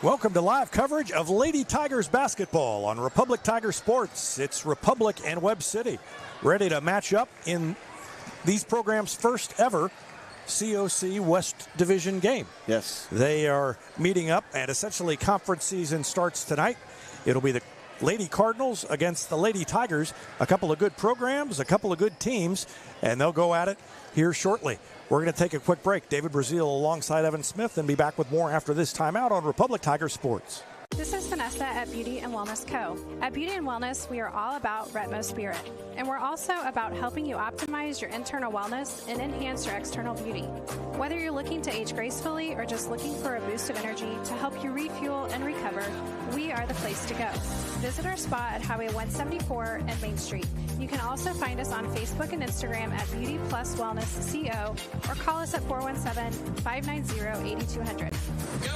Welcome to live coverage of Lady Tigers basketball on Republic Tiger Sports. It's Republic and Webb City ready to match up in these programs' first ever COC West Division game. Yes. They are meeting up, and essentially conference season starts tonight. It'll be the Lady Cardinals against the Lady Tigers. A couple of good programs, a couple of good teams, and they'll go at it here shortly. We're going to take a quick break. David Brazil alongside Evan Smith, and be back with more after this timeout on Republic Tiger Sports. This is Vanessa at Beauty and Wellness Co. At Beauty and Wellness, we are all about Retmo Spirit, and we're also about helping you optimize your internal wellness and enhance your external beauty. Whether you're looking to age gracefully or just looking for a boost of energy to help you refuel and recover, we are the place to go. Visit our spa at Highway 174 and Main Street. You can also find us on Facebook and Instagram at Beauty Plus Wellness CO, or call us at 417-590-8200. Go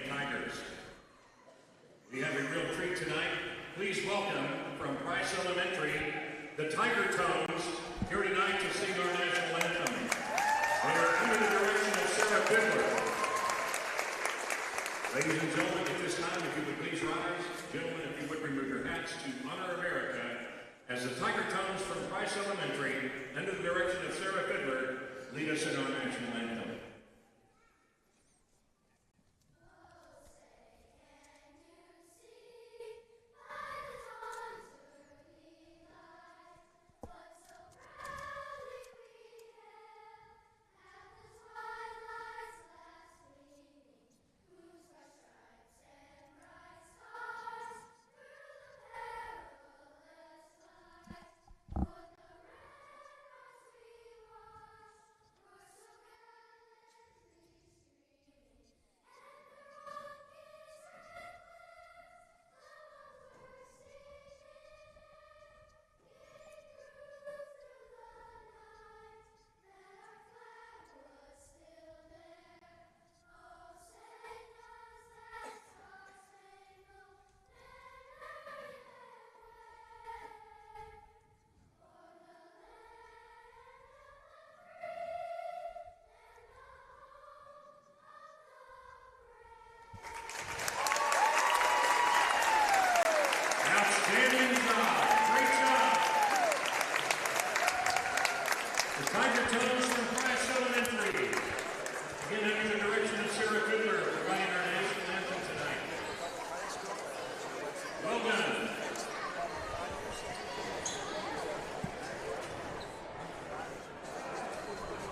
Tigers! We have a real treat tonight. Please welcome from Price Elementary, the Tiger Tones, here tonight to sing our national anthem. They are under the direction of Sarah Fiddler. Ladies and gentlemen, at this time, if you would please rise, gentlemen, if you would remove your hats to honor America, as the Tiger Tones from Price Elementary, under the direction of Sarah Fiddler, lead us in our national anthem.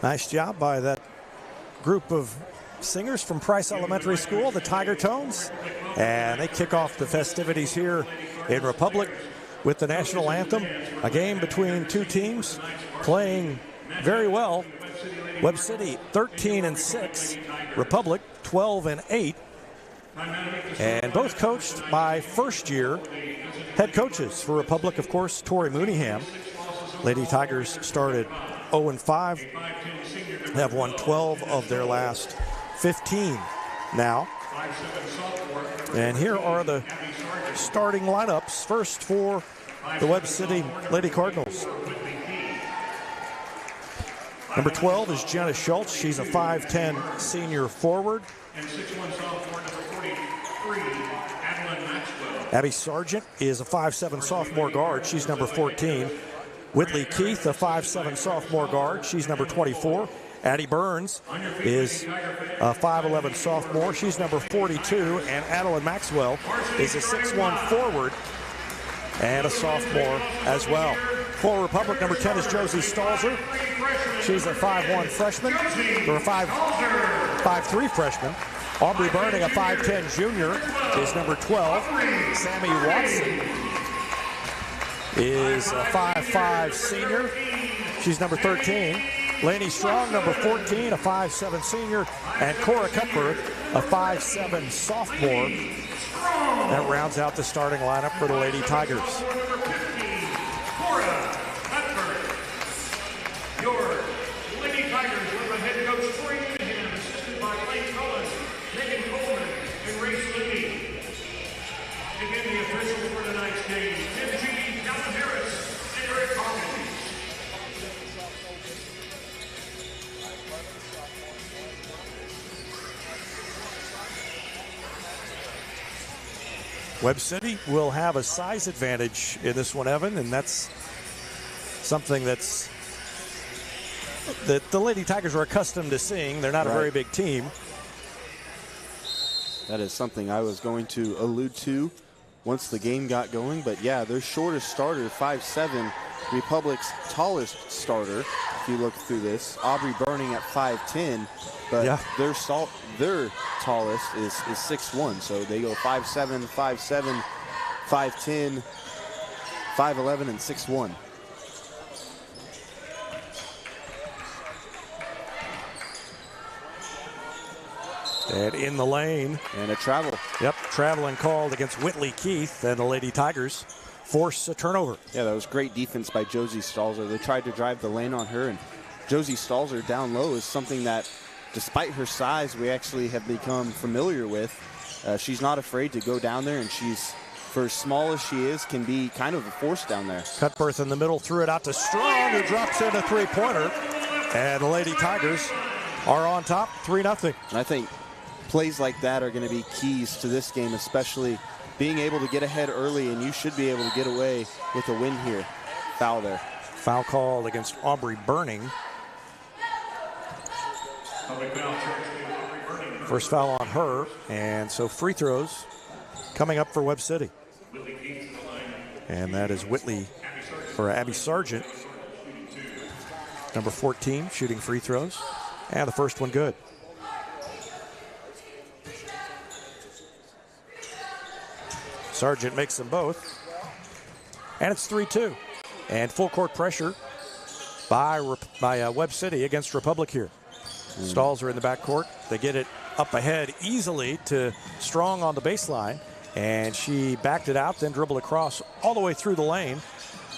Nice job by that group of singers from Price Elementary School, the Tiger Tones. And they kick off the festivities here in Republic with the national anthem. A game between two teams playing very well. Webb City 13-6, Republic 12-8. And both coached by first-year head coaches. For Republic, of course, Tori Mooneyham. Lady Tigers started 0-5. They have won 12 of their last 15 now. And here are the starting lineups. First for the Webb City Lady Cardinals. Number 12 is Jenna Schultz. She's a 5'10 senior forward. Abby Sargent is a 5'7 sophomore guard. She's number 14. Whitley Keith, a 5'7 sophomore guard. She's number 24. Addie Burns is a 5'11 sophomore. She's number 42. And Adeline Maxwell is a 6'1 forward and a sophomore as well. For Republic, number 10 is Josie Stalzer. She's a 5'1 freshman, or a 5'3 freshman. Aubrey Burning, a 5'10 junior, is number 12. Sammy Watson is a 5'5 senior. She's number 13. Laney Strong, number 14, a 5'7" senior, and Cora Cuthbert, a 5'7" sophomore. That rounds out the starting lineup for the Lady Tigers. Your Lady Tigers with the head coach Troy Minahan, assisted by Lane Cullen, Megan Coleman, and Race Lee. Again, the officials for tonight's game, Tim G, Calvin Harris, and Eric Hawkins. Webb City will have a size advantage in this one, Evan, and that's something that the Lady Tigers are accustomed to seeing. They're not a very big team. That is something I was going to allude to once the game got going. But yeah, their shortest starter, 5'7", Republic's tallest starter, if you look through this, Aubrey Burning at 5'10", but their tallest is 6'1", so they go 5'7", 5'7", 5'10", 5'11", and 6'1". And in the lane. And a travel. Yep, traveling called against Whitley Keith, and the Lady Tigers force a turnover. Yeah, that was great defense by Josie Stalzer. They tried to drive the lane on her, and Josie Stalzer down low is something that, despite her size, we actually have become familiar with. She's not afraid to go down there, and she's, for as small as she is, can be kind of a force down there. Cutbirth in the middle, threw it out to Strong, who drops in a three-pointer. And the Lady Tigers are on top, 3-0. And I think plays like that are going to be keys to this game, especially being able to get ahead early, and you should be able to get away with a win here. Foul there. Foul called against Aubrey Burning. First foul on her, and so free throws coming up for Webb City. And that is Whitley, or Abby Sargent, number 14, shooting free throws. And the first one good. Sargent makes them both. And it's 3-2. And full court pressure by Webb City against Republic here. Stalls are in the backcourt. They get it up ahead easily to Strong on the baseline. And she backed it out, then dribbled across all the way through the lane.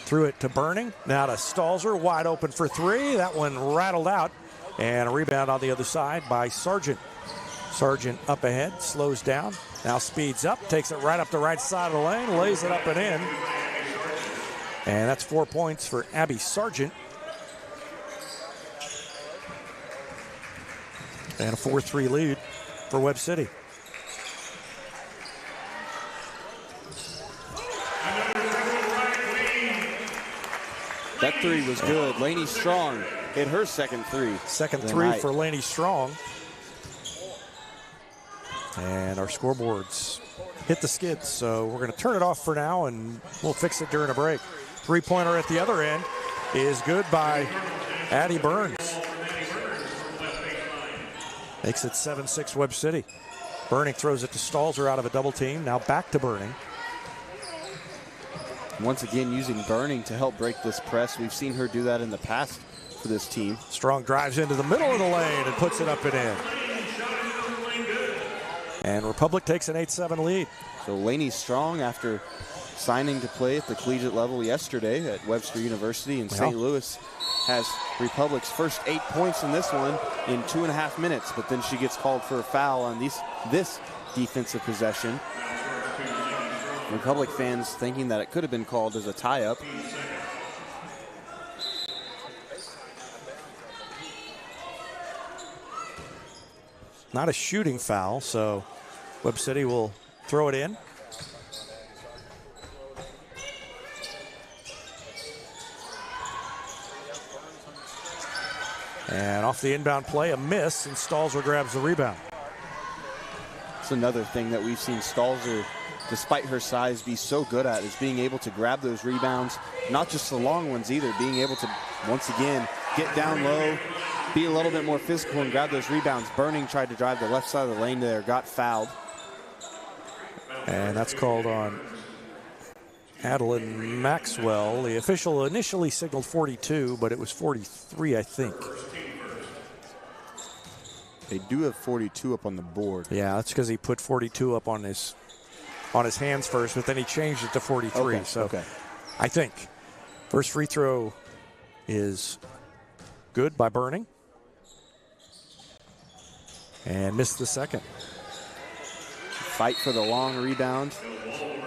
Threw it to Burning. Now to Stalzer, wide open for three. That one rattled out. And a rebound on the other side by Sargent. Sargent up ahead, slows down. Now speeds up, takes it right up the right side of the lane, lays it up and in. And that's 4 points for Abby Sargent. And a 4-3 lead for Webb City. That three was good. Laney Strong hit her second three. Second three for Laney Strong. And our scoreboards hit the skids, so we're going to turn it off for now, and we'll fix it during a break. Three-pointer at the other end is good by Addie Burns. Makes it 7-6 Webb City. Burning throws it to Stalzer out of a double team. Now back to Burning. Once again, using Burning to help break this press. We've seen her do that in the past for this team. Strong drives into the middle of the lane and puts it up and in. And Republic takes an 8-7 lead. So Laney Strong, after signing to play at the collegiate level yesterday at Webster University in St. Louis, has Republic's first 8 points in this one in 2.5 minutes. But then she gets called for a foul on this defensive possession. Republic fans thinking that it could have been called as a tie-up. Not a shooting foul, so Webb City will throw it in. And off the inbound play, a miss, and Stalzer grabs the rebound. It's another thing that we've seen Stalzer, despite her size, be so good at, is being able to grab those rebounds, not just the long ones either, being able to, once again, get down low, be a little bit more physical and grab those rebounds. Burning tried to drive the left side of the lane there, got fouled. And that's called on Adeline Maxwell. The official initially signaled 42, but it was 43, I think. They do have 42 up on the board. Yeah, that's because he put 42 up on his hands first, but then he changed it to 43. Okay. I think first free throw is good by Burning. And missed the second. Fight for the long rebound.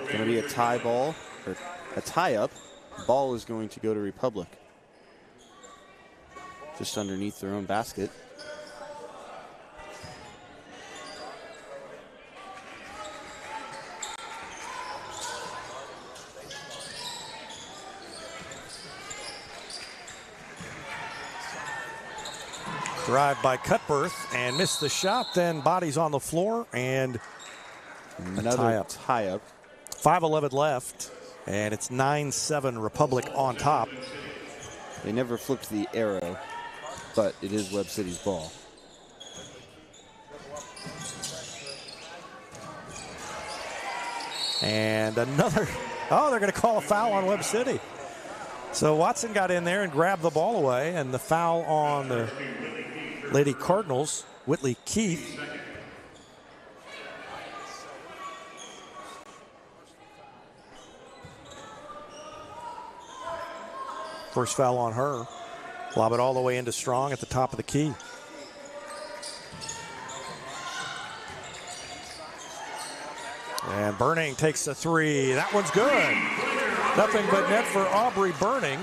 Going to be a tie ball, or a tie up. Ball is going to go to Republic. Just underneath their own basket. Drive by Cutbirth and missed the shot, then bodies on the floor and Another tie up. 5:11 left, and it's 9-7 Republic on top. They never flipped the arrow, but it is Webb City's ball. And another, they're going to call a foul on Webb City. So Watson got in there and grabbed the ball away, and the foul on the Lady Cardinals, Whitley Keith. First foul on her. Lob it all the way into Strong at the top of the key. And Burning takes the three. That one's good. Nothing but net for Aubrey Burning.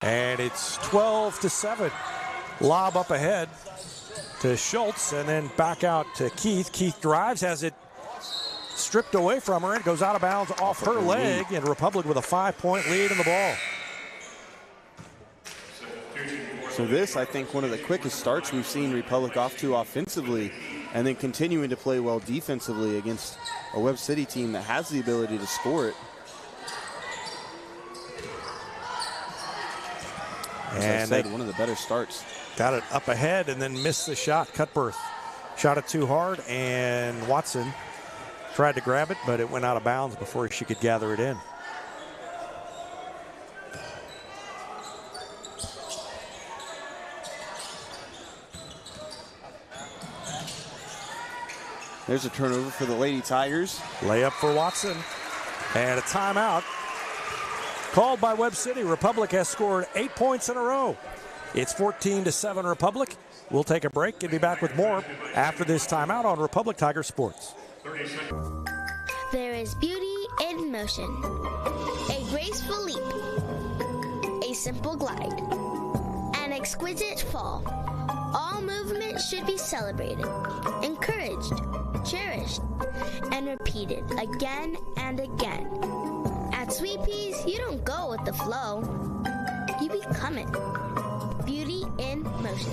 And it's 12-7. Lob up ahead to Schultz and then back out to Keith. Keith drives, has it stripped away from her. It goes out of bounds off her leg, and Republic with a 5-point lead in the ball. So this, I think, one of the quickest starts we've seen Republic off to offensively, and then continuing to play well defensively against a Webb City team that has the ability to score it. As I said, one of the better starts. Got it up ahead and then missed the shot. Cutbirth shot it too hard, and Watson tried to grab it, but it went out of bounds before she could gather it in. There's a turnover for the Lady Tigers. Layup for Watson. And a timeout called by Webb City. Republic has scored 8 points in a row. It's 14-7 Republic. We'll take a break and be back with more after this timeout on Republic Tiger Sports. There is beauty in motion. A graceful leap. A simple glide. An exquisite fall. All movement should be celebrated, encouraged, cherished, and repeated again and again. At Sweet Peas, you don't go with the flow. You become it. Beauty in motion.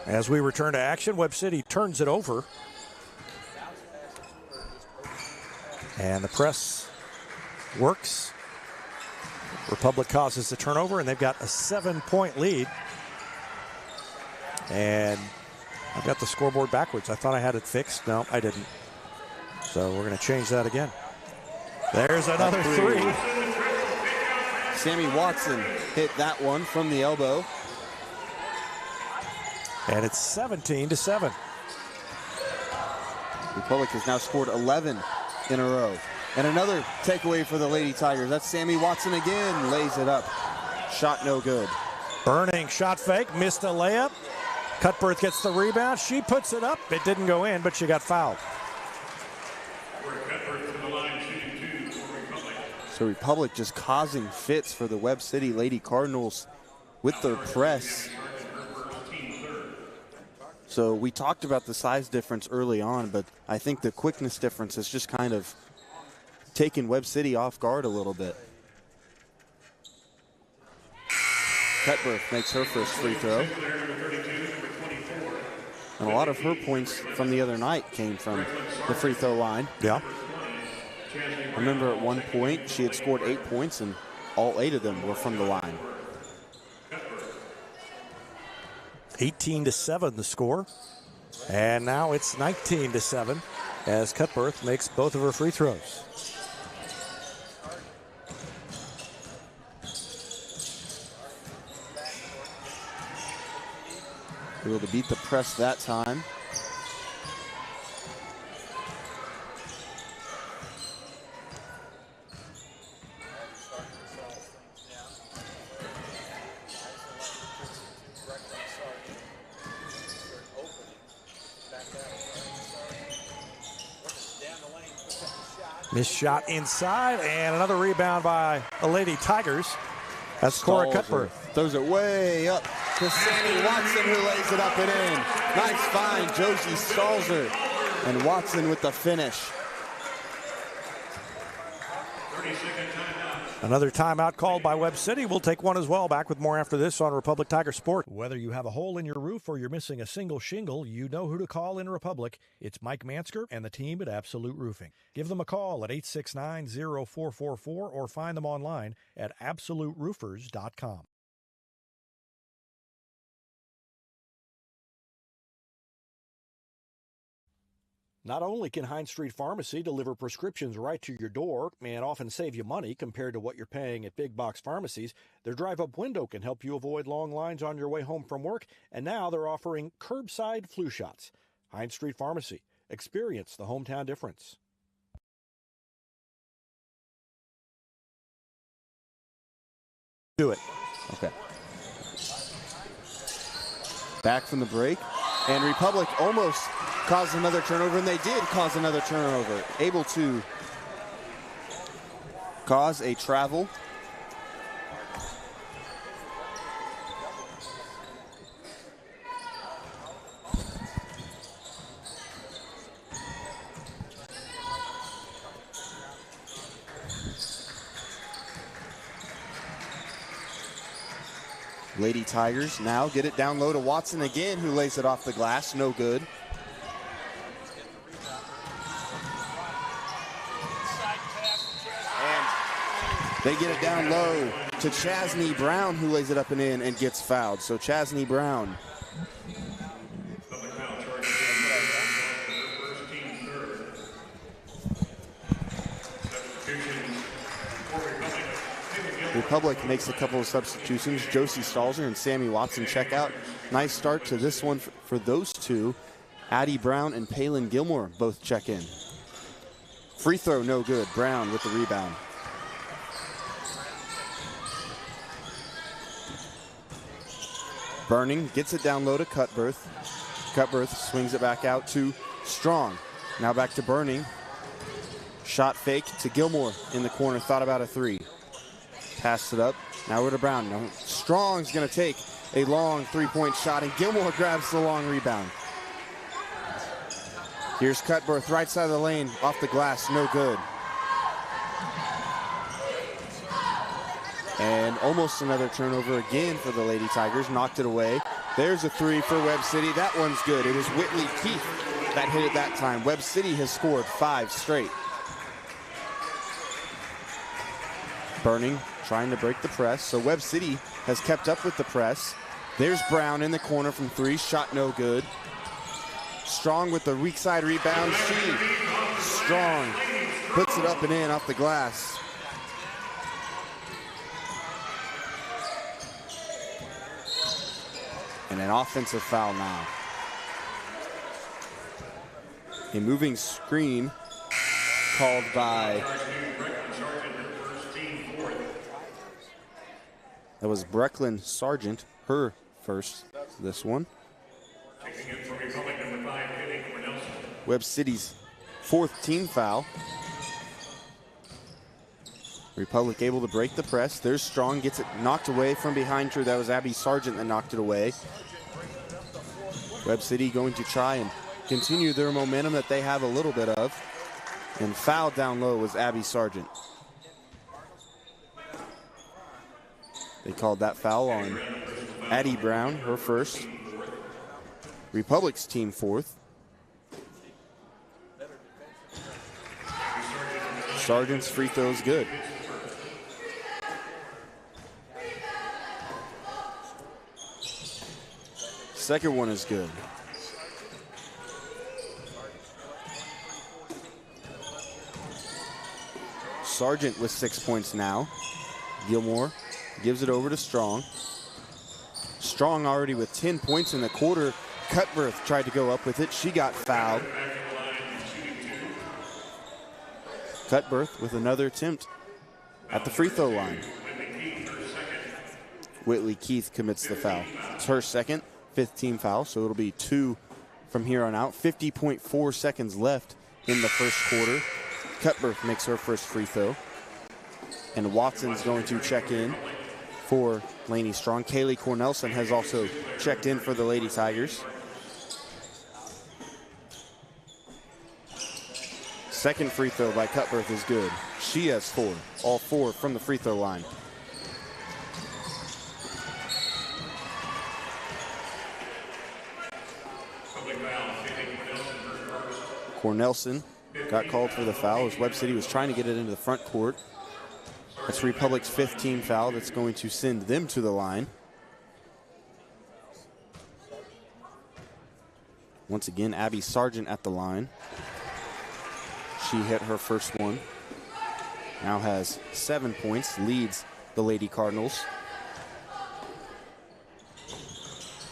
As we return to action, Webb City turns it over. And the press works. Republic causes the turnover, and they've got a 7-point lead. And I've got the scoreboard backwards. I thought I had it fixed. No, I didn't. So we're going to change that again. There's another three. Sammy Watson hit that one from the elbow. And it's 17-7. Republic has now scored 11 in a row. And another takeaway for the Lady Tigers. That's Sammy Watson again, lays it up. Shot no good. Burning shot fake, missed a layup. Cutbirth gets the rebound. She puts it up. It didn't go in, but she got fouled. So Republic just causing fits for the Webb City Lady Cardinals with their press. So we talked about the size difference early on, but I think the quickness difference has just kind of taken Webb City off guard a little bit. Cutbirth makes her first free throw. And a lot of her points from the other night came from the free throw line. Yeah. I remember at one point she had scored 8 points and all 8 of them were from the line. 18-7 the score. And now it's 19-7 as Cutbirth makes both of her free throws. Able to beat the press that time. Missed shot inside, and another rebound by the Lady Tigers. That's Cora Cutbirth. Throws it way up to Sammy Watson, who lays it up and in. Nice find, Josie Stalzer. And Watson with the finish. Another timeout called by Webb City. We'll take one as well. Back with more after this on Republic Tiger Sport. Whether you have a hole in your roof or you're missing a single shingle, you know who to call in Republic. It's Mike Mansker and the team at Absolute Roofing. Give them a call at 869-0444 or find them online at absoluteroofers.com. Not only can Hines Street Pharmacy deliver prescriptions right to your door and often save you money compared to what you're paying at big box pharmacies, their drive-up window can help you avoid long lines on your way home from work, and now they're offering curbside flu shots. Hines Street Pharmacy. Experience the hometown difference. Do it. Okay. Back from the break, and Republic almost caused another turnover, and they did cause another turnover. Able to cause a travel. Lady Tigers now get it down low to Watson again, who lays it off the glass. No good. They get it down low to Chasney Brown, who lays it up and in and gets fouled. So Chasney Brown. Republic makes a couple of substitutions. Josie Stalzer and Sammy Watson check out. Nice start to this one for those two. Addie Brown and Palin Gilmore both check in. Free throw, no good. Brown with the rebound. Burning gets it down low to Cutbirth. Cutbirth swings it back out to Strong. Now back to Burning. Shot fake to Gilmore in the corner. Thought about a three. Passed it up. Now we're to Brown. Now Strong's going to take a long three-point shot, and Gilmore grabs the long rebound. Here's Cutbirth, right side of the lane, off the glass, no good. And almost another turnover again for the Lady Tigers. Knocked it away. There's a three for Webb City. That one's good. It was Whitley Keith that hit it that time. Webb City has scored 5 straight. Burning, trying to break the press. So Webb City has kept up with the press. There's Brown in the corner from three. Shot no good. Strong with the weak side rebound. Strong puts it up and in off the glass. And an offensive foul now. A moving screen called by... That was Brecklin Sargent, her first, this one. Webb City's 4th team foul. Republic able to break the press. There's Strong, gets it knocked away from behind her. That was Abby Sargent that knocked it away. Webb City going to try and continue their momentum that they have a little bit of. And fouled down low was Abby Sargent. They called that foul on Addie Brown, her first. Republic's team fourth. Sargent's free throw is good. Second one is good. Sargent with 6 points now. Gilmore gives it over to Strong. Strong already with 10 points in the quarter. Cutbirth tried to go up with it. She got fouled. Cutbirth with another attempt at the free throw line. Whitley Keith commits the foul. It's her second, 5th team foul, so it'll be 2 from here on out. 50.4 seconds left in the first quarter. Cutbirth makes her first free throw. And Watson's going to check in for Laney Strong. Kaylee Cornelson has also checked in for the Lady Tigers. Second free throw by Cutbirth is good. She has 4, all 4 from the free throw line. Cornelson got called for the foul as Webb City was trying to get it into the front court. That's Republic's 5th team foul. That's going to send them to the line. Once again, Abby Sargent at the line. She hit her first one. Now has 7 points, leads the Lady Cardinals.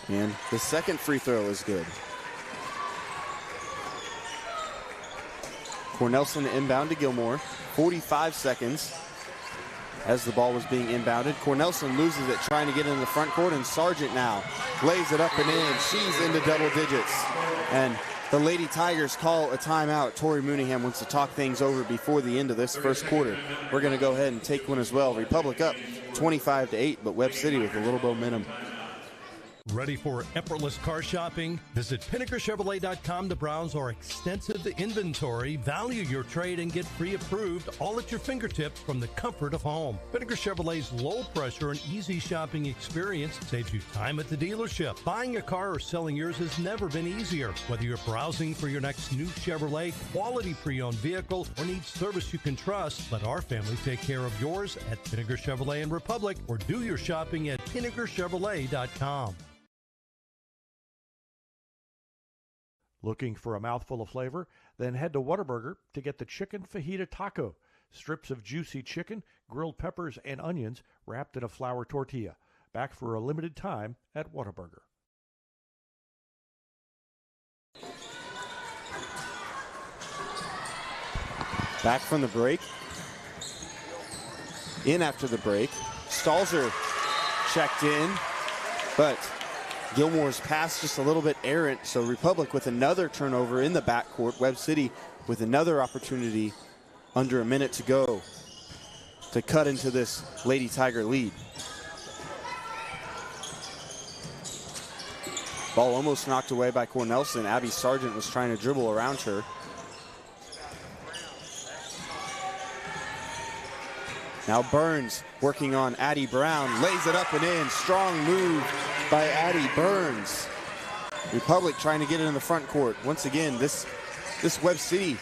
And the second free throw is good. Cornelson inbound to Gilmore. 45 seconds as the ball was being inbounded. Cornelson loses it trying to get in the front court, and Sargent now lays it up and in. She's into double digits. And the Lady Tigers call a timeout. Tori Mooneyham wants to talk things over before the end of this first quarter. We're going to go ahead and take one as well. Republic up 25-8, but Webb City with a little momentum. Ready for effortless car shopping? Visit PinnakerChevrolet.com to browse our extensive inventory, value your trade, and get pre-approved all at your fingertips from the comfort of home. Pinnaker Chevrolet's low pressure and easy shopping experience saves you time at the dealership. Buying a car or selling yours has never been easier. Whether you're browsing for your next new Chevrolet, quality pre-owned vehicle, or need service you can trust, let our family take care of yours at Pinnaker Chevrolet in Republic, or do your shopping at PinnakerChevrolet.com. Looking for a mouthful of flavor? Then head to Whataburger to get the chicken fajita taco. Strips of juicy chicken, grilled peppers, and onions wrapped in a flour tortilla. Back for a limited time at Whataburger. Back from the break. In after the break. Stalzer checked in, but Gilmore's pass just a little bit errant, so Republic with another turnover in the backcourt. Webb City with another opportunity under a minute to go to cut into this Lady Tiger lead. Ball almost knocked away by Cornelson. Abby Sargent was trying to dribble around her. Now Burns working on Addie Brown, lays it up and in. Strong move by Addie Burns. Republic trying to get it in the front court. Once again, this Webb City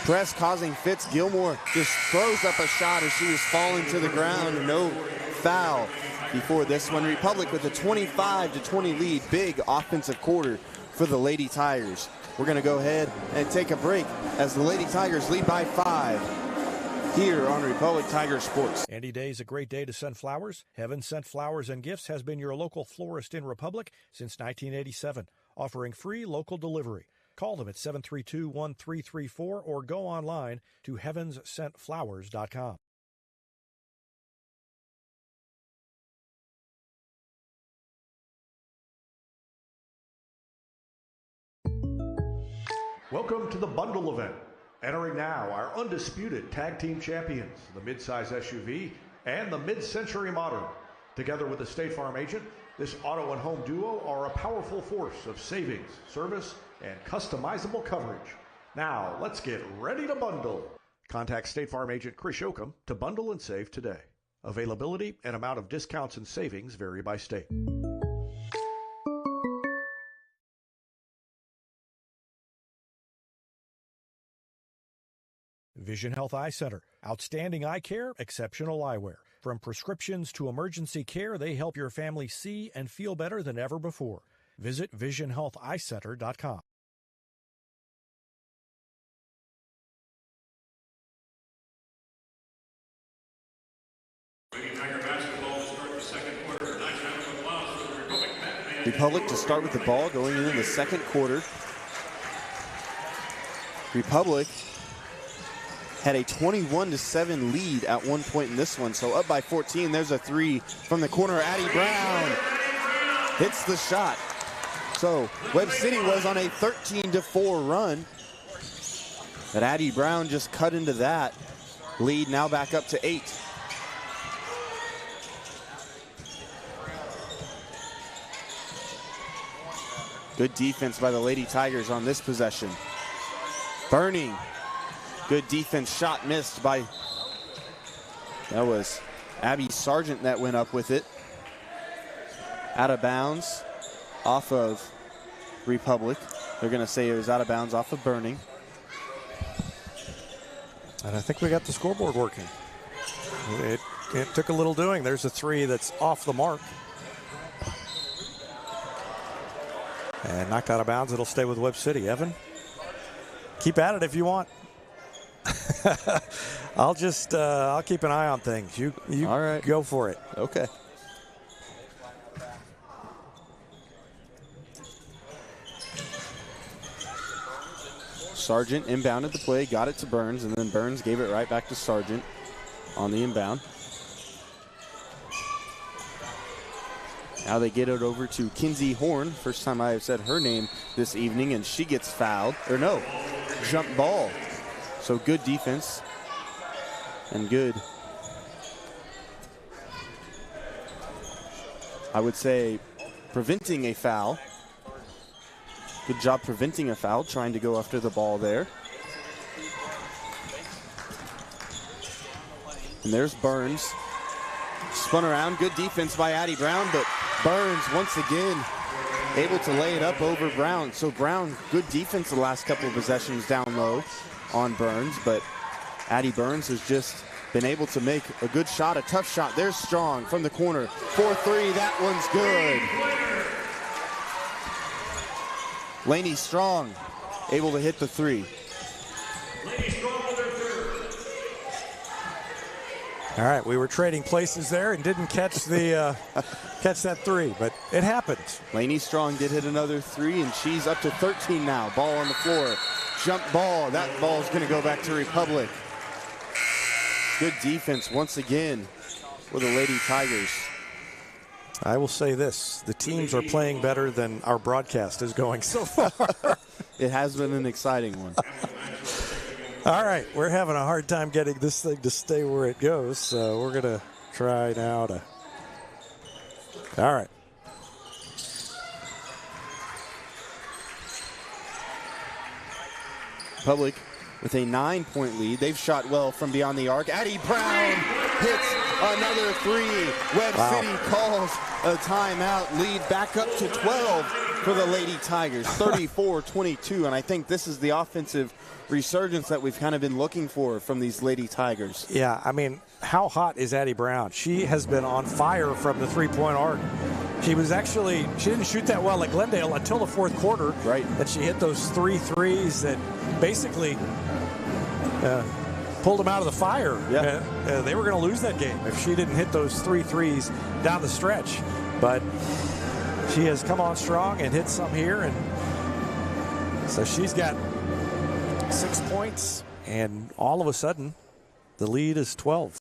press causing fits. Gilmore just throws up a shot as she was falling to the ground. No foul before this one. Republic with a 25-20 lead. Big offensive quarter for the Lady Tigers. We're going to go ahead and take a break as the Lady Tigers lead by 5. Here on Republic Tiger Sports. Any day is a great day to send flowers. Heaven Sent Flowers and Gifts has been your local florist in Republic since 1987, offering free local delivery. Call them at 732-1334 or go online to heavenssentflowers.com. Welcome to the Bundle event. Entering now our undisputed tag team champions, the midsize SUV and the mid-century modern. Together with the State Farm agent, this auto and home duo are a powerful force of savings, service, and customizable coverage. Now, let's get ready to bundle. Contact State Farm agent Chris Yoakum to bundle and save today. Availability and amount of discounts and savings vary by state. Vision Health Eye Center. Outstanding eye care, exceptional eyewear. From prescriptions to emergency care, they help your family see and feel better than ever before. Visit visionhealtheyecenter.com. Republic to start with the ball going into the second quarter. Republic had a 21-7 lead at one point in this one, so up by 14. There's a three from the corner. Addie Brown hits the shot. So Webb City was on a 13-4 run, but Addie Brown just cut into that lead, now back up to 8. Good defense by the Lady Tigers on this possession. Burning. Good defense, shot missed by, that was Abby Sargent that went up with it. Out of bounds off of Republic. They're going to say it was out of bounds off of Burning. And I think we got the scoreboard working. It took a little doing. There's a three that's off the mark. And knocked out of bounds. It'll stay with Webb City. Evan, keep at it if you want. I'll keep an eye on things. You all right. Go for it. Okay. Sargent inbounded the play, got it to Burns, and then Burns gave it right back to Sargent on the inbound. Now they get it over to Kinsey Horn. First time I have said her name this evening, and she gets fouled. Or no, jump ball. So good defense and good, I would say, preventing a foul. Good job preventing a foul, trying to go after the ball there. And there's Burns. Spun around, good defense by Addie Brown, but Burns once again able to lay it up over Brown. So Brown, good defense the last couple of possessions down low on Burns, but Addie Burns has just been able to make a good shot, a tough shot. There's Strong from the corner. 4-3, that one's good. Lainey Strong able to hit the three. All right, we were trading places there and didn't catch the catch that three, but it happened. Lainey Strong did hit another three, and she's up to 13 now. Ball on the floor. Jump ball. That ball is going to go back to Republic. Good defense once again for the Lady Tigers. I will say this. The teams are playing better than our broadcast is going so far. It has been an exciting one. All right, we're having a hard time getting this thing to stay where it goes, so we're going to try now to... All right. Republic with a 9-point lead. They've shot well from beyond the arc. Addie Brown hits another three. Webb City calls a timeout. Lead back up to 12 for the Lady Tigers, 34-22. And I think this is the offensive resurgence that we've kind of been looking for from these Lady Tigers. Yeah, I mean, how hot is Addie Brown? She has been on fire from the three-point arc. She didn't shoot that well at Glendale until the fourth quarter. Right. And she hit those 3 threes that basically pulled them out of the fire. Yeah. They were going to lose that game if she didn't hit those 3 threes down the stretch. But she has come on strong and hit some here. And so she's got 6 points, and all of a sudden, the lead is 12.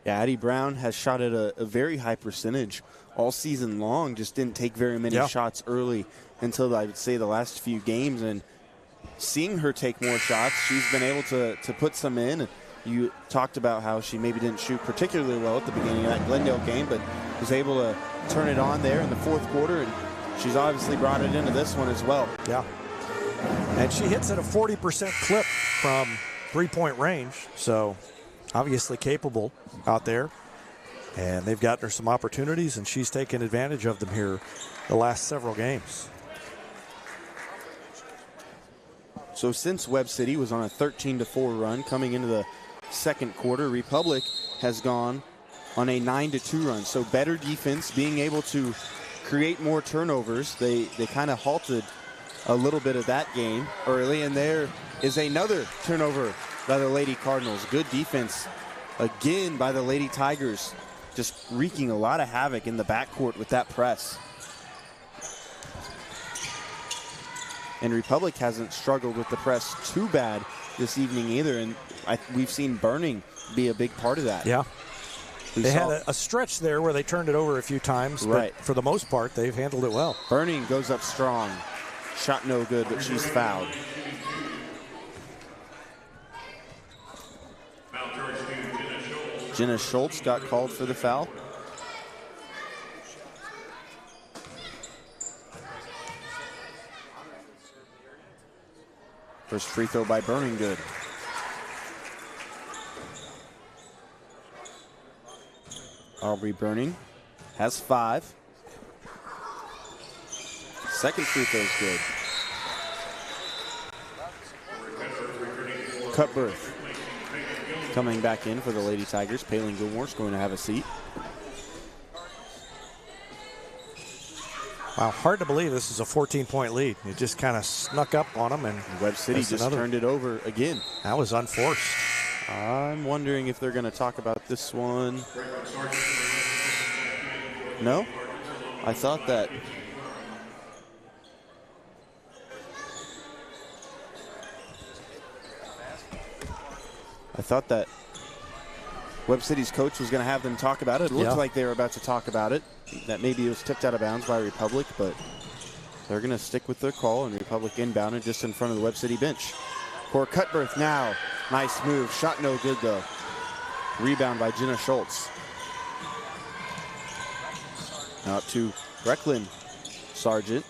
Yeah, Addie Brown has shot at a very high percentage all season long, just didn't take very many shots early until, I would say, the last few games. And seeing her take more shots, she's been able to put some in. You talked about how she maybe didn't shoot particularly well at the beginning of that Glendale game, but was able to turn it on there in the fourth quarter, and she's obviously brought it into this one as well. Yeah. And she hits at a 40% clip from three-point range, so obviously capable out there. And they've gotten her some opportunities, and she's taken advantage of them here the last several games. So since Webb City was on a 13-4 run coming into the second quarter, Republic has gone on a 9-2 run. So better defense, being able to create more turnovers. They kind of halted a little bit of that game early, and there is another turnover by the Lady Cardinals. Good defense again by the Lady Tigers, just wreaking a lot of havoc in the backcourt with that press. And Republic hasn't struggled with the press too bad this evening either, and we've seen Burning be a big part of that. Yeah. They had a stretch there where they turned it over a few times, right. But for the most part, they've handled it well. Burning goes up strong. Shot no good, but she's fouled. Jenna Schultz got called for the foul. First free throw by Burning, good. Aubrey Burning has 5. Second free throw is good. Cutbirth coming back in for the Lady Tigers. Palin Gilmore's going to have a seat. Wow, hard to believe this is a 14-point lead. It just kind of snuck up on them, and Webb City just turned it over again. That was unforced. I'm wondering if they're going to talk about this one. No? I thought that. Webb City's coach was going to have them talk about it. It looked like they were about to talk about it. That maybe it was tipped out of bounds by Republic, but they're going to stick with their call, and Republic inbounded just in front of the Webb City bench. For Cutbirth now. Nice move. Shot no good, though. Rebound by Jenna Schultz. Out to Brecklin Sargent.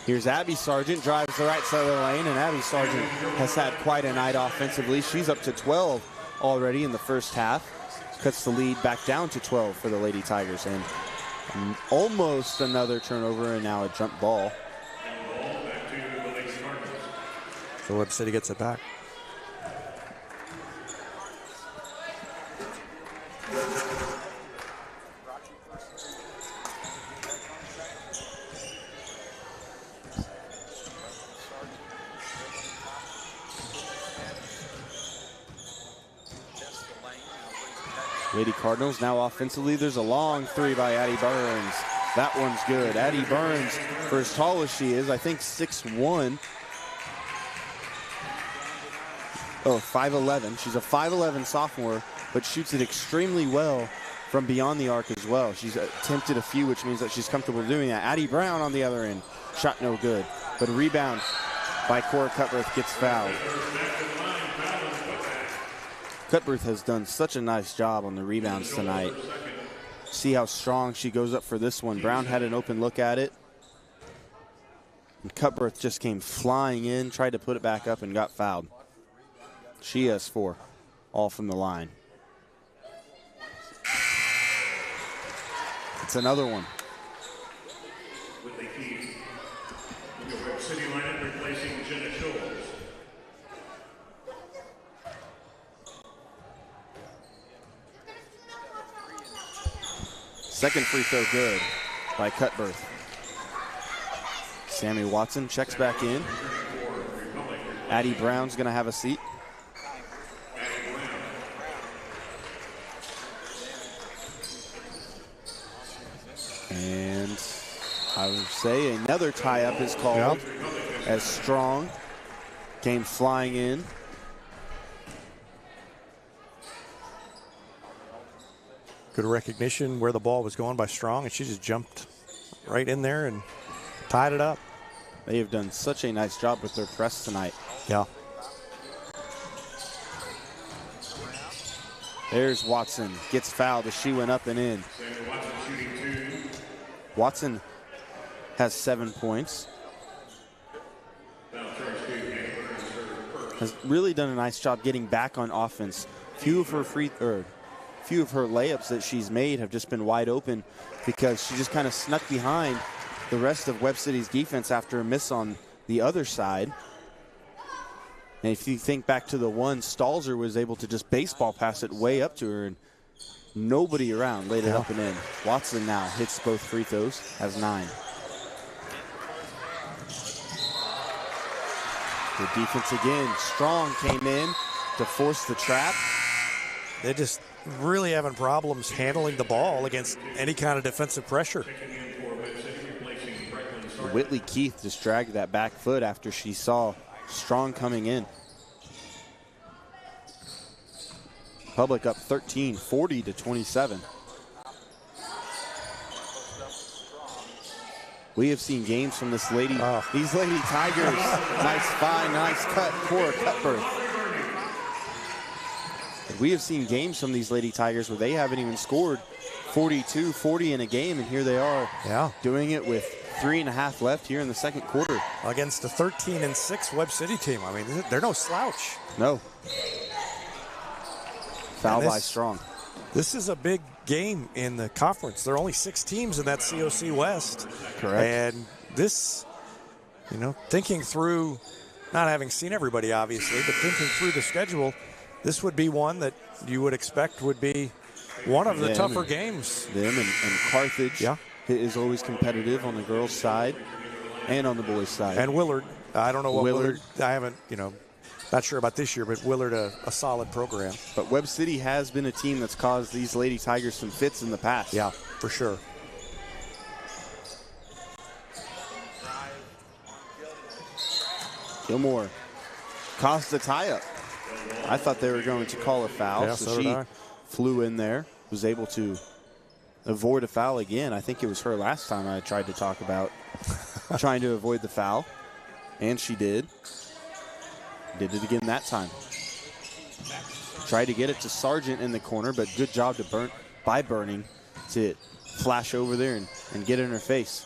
Here's Abby Sargent, drives the right side of the lane, and Abby Sargent has had quite a night offensively. She's up to 12 already in the first half. Cuts the lead back down to 12 for the Lady Tigers, and almost another turnover, and now a jump ball. So Webb City gets it back. Lady Cardinals now offensively. There's a long three by Addie Burns. That one's good. Addie Burns, for as tall as she is, I think 6'1". Oh, 5'11". She's a 5'11" sophomore, but shoots it extremely well from beyond the arc as well. She's attempted a few, which means that she's comfortable doing that. Addie Brown on the other end. Shot no good. But a rebound by Cora Cutbirth gets fouled. Cutbirth has done such a nice job on the rebounds tonight. See how strong she goes up for this one. Brown had an open look at it. And Cutbirth just came flying in, tried to put it back up, and got fouled. She has 4, all from the line. It's another one. With the key, the Webb City lineup replacing Jenna Schultz. Second free throw good by Cutbirth. Sammy Watson checks back in. Addie Brown's going to have a seat. And I would say another tie-up is called as Strong came flying in. Good recognition where the ball was going by Strong, and she just jumped right in there and tied it up. They have done such a nice job with their press tonight. Yeah. There's Watson. Gets fouled as she went up and in. Watson has 7 points. has really done a nice job getting back on offense. Few of her layups that she's made have just been wide open because she just kind of snuck behind the rest of Webb City's defense after a miss on the other side. And if you think back to the one, Stalzer was able to just baseball pass it way up to her, and nobody around laid it up and in. Watson now hits both free throws, has 9. Good defense again. Strong came in to force the trap. They just really having problems handling the ball against any kind of defensive pressure. Whitley Keith just dragged that back foot after she saw Strong coming in. Public up 13, 40-27. We have seen games from these Lady Tigers. Nice find, nice cut, Cora Cutbirth. We have seen games from these Lady Tigers where they haven't even scored 42, 40 in a game, and here they are doing it with 3.5 left here in the second quarter. Against a 13-6 Webb City team. I mean, they're no slouch. No. Foul by Strong. This is a big game in the conference. There are only 6 teams in that COC West. Correct. And this, thinking through, not having seen everybody obviously, but thinking through the schedule, this would be one that you would expect would be one of the tougher games. Them and Carthage is always competitive on the girls' side and on the boys' side. And Willard. I don't know what Willard I haven't, not sure about this year, but Willard a solid program. But Webb City has been a team that's caused these Lady Tigers some fits in the past. Yeah, for sure. Gilmore caused the tie-up. I thought they were going to call a foul, so she flew in there, was able to avoid a foul again. I think it was her last time I tried to talk about trying to avoid the foul, and she did. Did it again that time. Tried to get it to Sargent in the corner, but good job by Burning to flash over there and get in her face.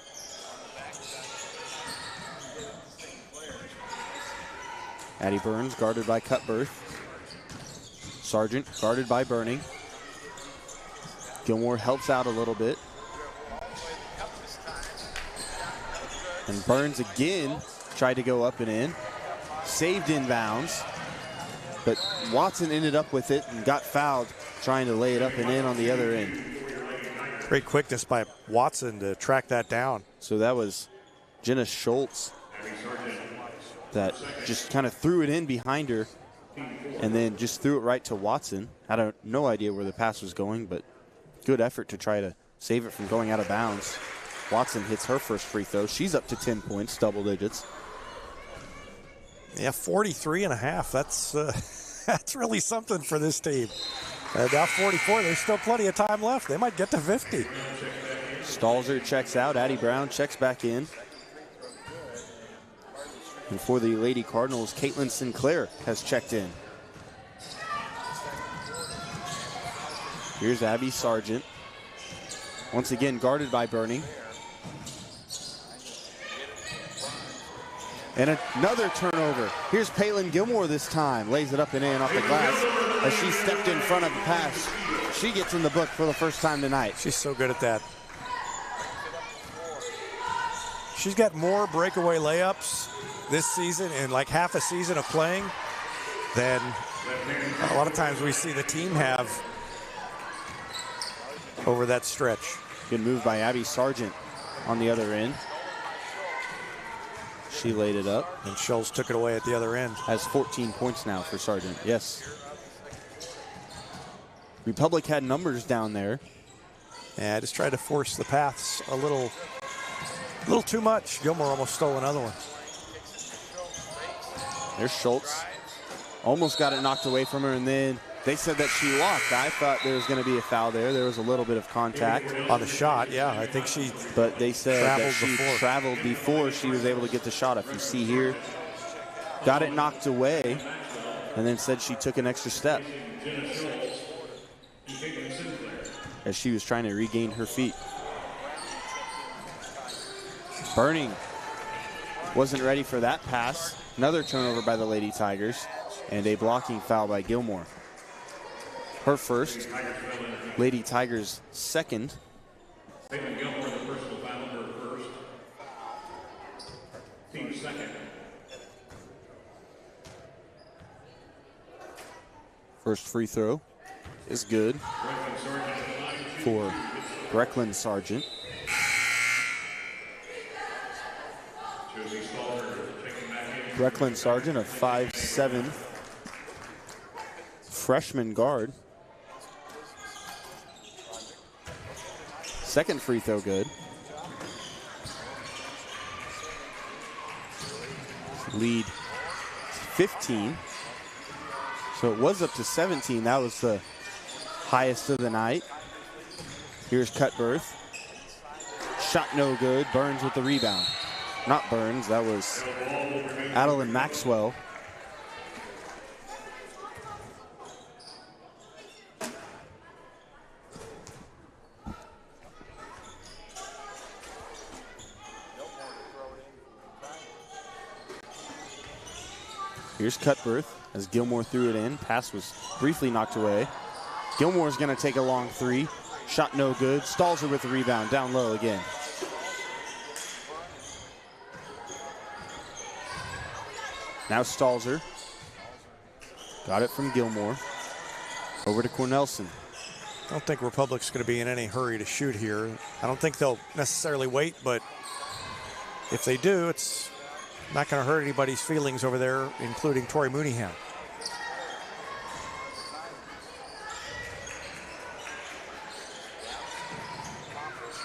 Addie Burns guarded by Cutbirth. Sargent guarded by Burning. Gilmore helps out a little bit. And Burns again tried to go up and in. Saved inbounds. But Watson ended up with it and got fouled trying to lay it up and in on the other end. Great quickness by Watson to track that down. So that was Jenna Schultz that just kind of threw it in behind her and then just threw it right to Watson. Had no idea where the pass was going, but good effort to try to save it from going out of bounds. Watson hits her first free throw. She's up to 10 points, double digits. Yeah, 43.5. That's really something for this team. Now 44, there's still plenty of time left. They might get to 50. Stalzer checks out. Addie Brown checks back in. And for the Lady Cardinals, Caitlin Sinclair has checked in. Here's Abby Sargent. Once again guarded by Burning. And another turnover. Here's Palin Gilmore this time. Lays it up and in off the glass as she stepped in front of the pass. She gets in the book for the first time tonight. She's so good at that. She's got more breakaway layups this season in like half a season of playing than a lot of times we see the team have over that stretch. Good move by Abby Sargent on the other end. She laid it up. And Schultz took it away at the other end. Has 14 points now for Sargent, yes. Republic had numbers down there. Yeah, I just tried to force the paths a little too much. Gilmore almost stole another one. There's Schultz. Almost got it knocked away from her, and then they said that she walked. I thought there was going to be a foul there. There was a little bit of contact. On the shot, yeah. I think she But they said that she before. traveled before she was able to get the shot. If you see here, got it knocked away, and then said she took an extra step as she was trying to regain her feet. Burning wasn't ready for that pass. Another turnover by the Lady Tigers. and a blocking foul by Gilmore. Her first, Lady Tigers' second. Caitlin Gilmore, the personal foul, her first. Team second. First free throw is good for Brecklin Sargent. Brecklin Sargent, a 5'7" freshman guard. Second free throw good. Lead 15. So it was up to 17. That was the highest of the night. Here's Cutbirth. Shot no good. Burns with the rebound. Not Burns, that was Adeline Maxwell. Here's Cutbirth as Gilmore threw it in. Pass was briefly knocked away. Gilmore's going to take a long three. Shot no good. Stalzer with the rebound. Down low again. Now Stalzer. Got it from Gilmore. Over to Cornelson. I don't think Republic's going to be in any hurry to shoot here. I don't think they'll necessarily wait, but if they do, it's not going to hurt anybody's feelings over there, including Tori Mooneyham.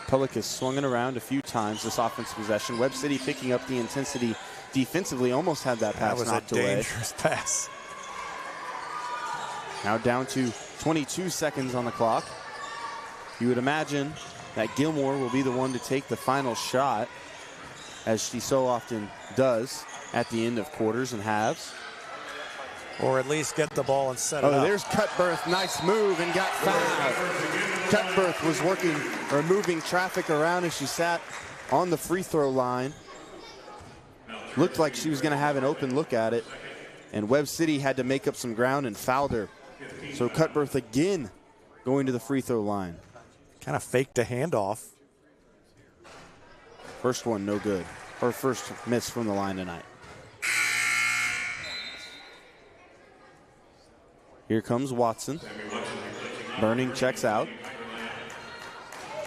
Republic has swung it around a few times this offensive possession. Webb City picking up the intensity defensively, almost had that pass knocked away. That was a dangerous pass. Now down to 22 seconds on the clock. You would imagine that Gilmore will be the one to take the final shot, as she so often does at the end of quarters and halves. Or at least get the ball and set it up. There's Cutbirth, nice move, and got fouled. Cutbirth was working or moving traffic around as she sat on the free throw line. Looked like she was going to have an open look at it, and Webb City had to make up some ground and fouled her. So Cutbirth again going to the free throw line. Kind of faked a handoff. First one, no good. Her first miss from the line tonight. Here comes Watson. Burning checks out.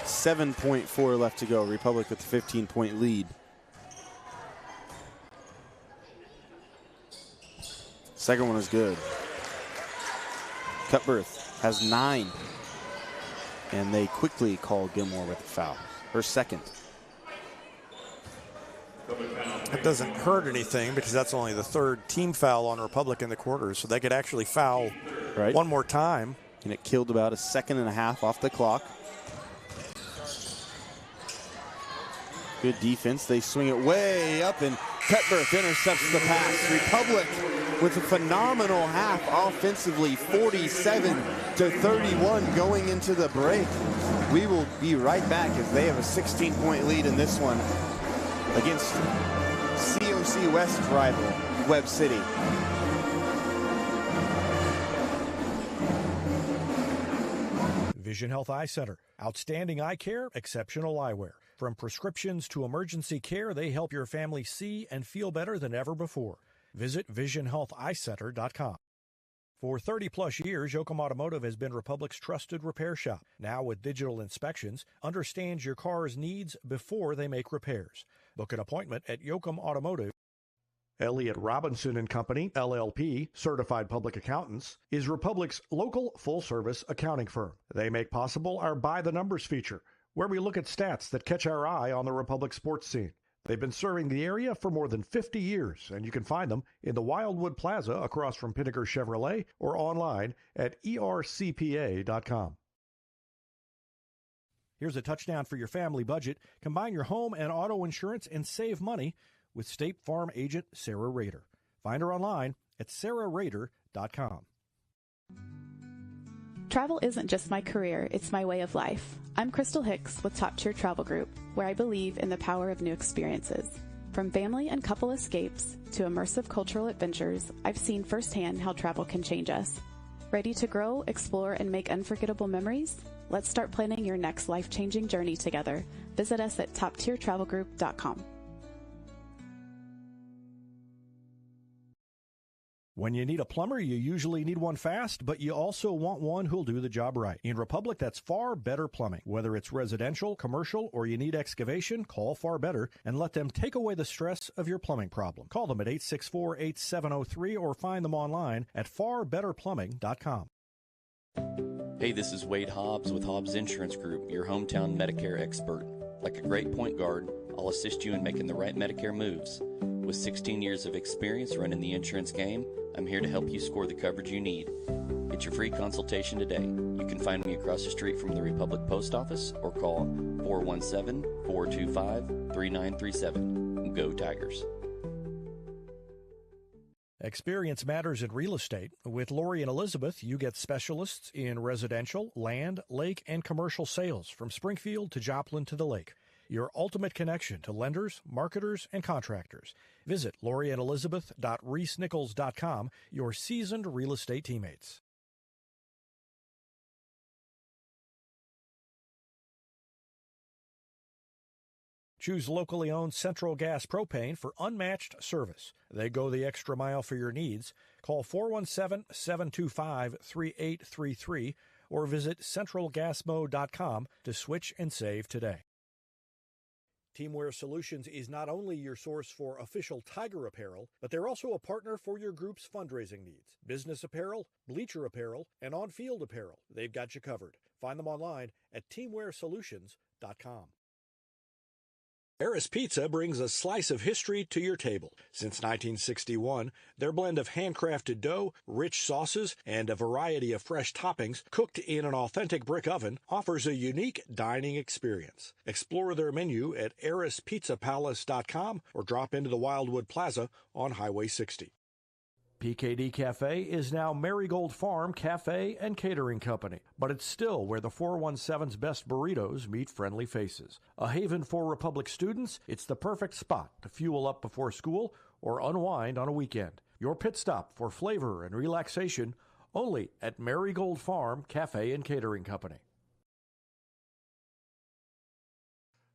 7.4 left to go. Republic with the 15-point lead. Second one is good. Cutbirth has 9. And they quickly call Gilmore with the foul. Her second. That doesn't hurt anything because that's only the third team foul on Republic in the quarter, so they could actually foul one more time. And it killed about a second and a half off the clock. Good defense. They swing it way up, and Cutbirth intercepts the pass. Republic with a phenomenal half offensively, 47-31 going into the break. We will be right back as they have a 16-point lead in this one against COC West rival Webb City. Vision Health Eye Center. Outstanding eye care, exceptional eyewear. From prescriptions to emergency care, they help your family see and feel better than ever before. Visit visionhealtheyecenter.com. For 30-plus years, Yoakum Automotive has been Republic's trusted repair shop. Now with digital inspections, understands your car's needs before they make repairs. Book an appointment at Yoakum Automotive. Elliott Robinson and Company, LLP, Certified Public Accountants, is Republic's local full-service accounting firm. They make possible our By the Numbers feature, where we look at stats that catch our eye on the Republic sports scene. They've been serving the area for more than 50 years, and you can find them in the Wildwood Plaza across from Pinnaker Chevrolet or online at ercpa.com. Here's a touchdown for your family budget. Combine your home and auto insurance and save money with State Farm agent Sarah Rader. Find her online at sarahrader.com. Travel isn't just my career, it's my way of life. I'm Crystal Hicks with Top Tier Travel Group, where I believe in the power of new experiences. From family and couple escapes to immersive cultural adventures, I've seen firsthand how travel can change us. Ready to grow, explore, and make unforgettable memories? Let's start planning your next life-changing journey together. Visit us at toptiertravelgroup.com. When you need a plumber, you usually need one fast, but you also want one who'll do the job right. In Republic, that's Far Better Plumbing. Whether it's residential, commercial, or you need excavation, call Far Better and let them take away the stress of your plumbing problem. Call them at 864-8703 or find them online at farbetterplumbing.com. Hey, this is Wade Hobbs with Hobbs Insurance Group, your hometown Medicare expert. Like a great point guard, I'll assist you in making the right Medicare moves. With 16 years of experience running the insurance game, I'm here to help you score the coverage you need. Get your free consultation today. You can find me across the street from the Republic Post Office or call 417-425-3937. Go Tigers. Experience matters in real estate. With Lori and Elizabeth, you get specialists in residential, land, lake, and commercial sales from Springfield to Joplin to the lake. Your ultimate connection to lenders, marketers, and contractors. Visit loriandelizabeth.reesnichols.com, your seasoned real estate teammates. Choose locally owned Central Gas Propane for unmatched service. They go the extra mile for your needs. Call 417-725-3833 or visit centralgasmo.com to switch and save today. Teamwear Solutions is not only your source for official Tiger apparel, but they're also a partner for your group's fundraising needs. Business apparel, bleacher apparel, and on-field apparel. They've got you covered. Find them online at teamwearsolutions.com. Eris Pizza brings a slice of history to your table. Since 1961, their blend of handcrafted dough, rich sauces, and a variety of fresh toppings cooked in an authentic brick oven offers a unique dining experience. Explore their menu at erispizzapalace.com or drop into the Wildwood Plaza on Highway 60. PKD Cafe is now Marigold Farm Cafe and Catering Company, but it's still where the 417's best burritos meet friendly faces. A haven for Republic students, it's the perfect spot to fuel up before school or unwind on a weekend. Your pit stop for flavor and relaxation only at Marigold Farm Cafe and Catering Company.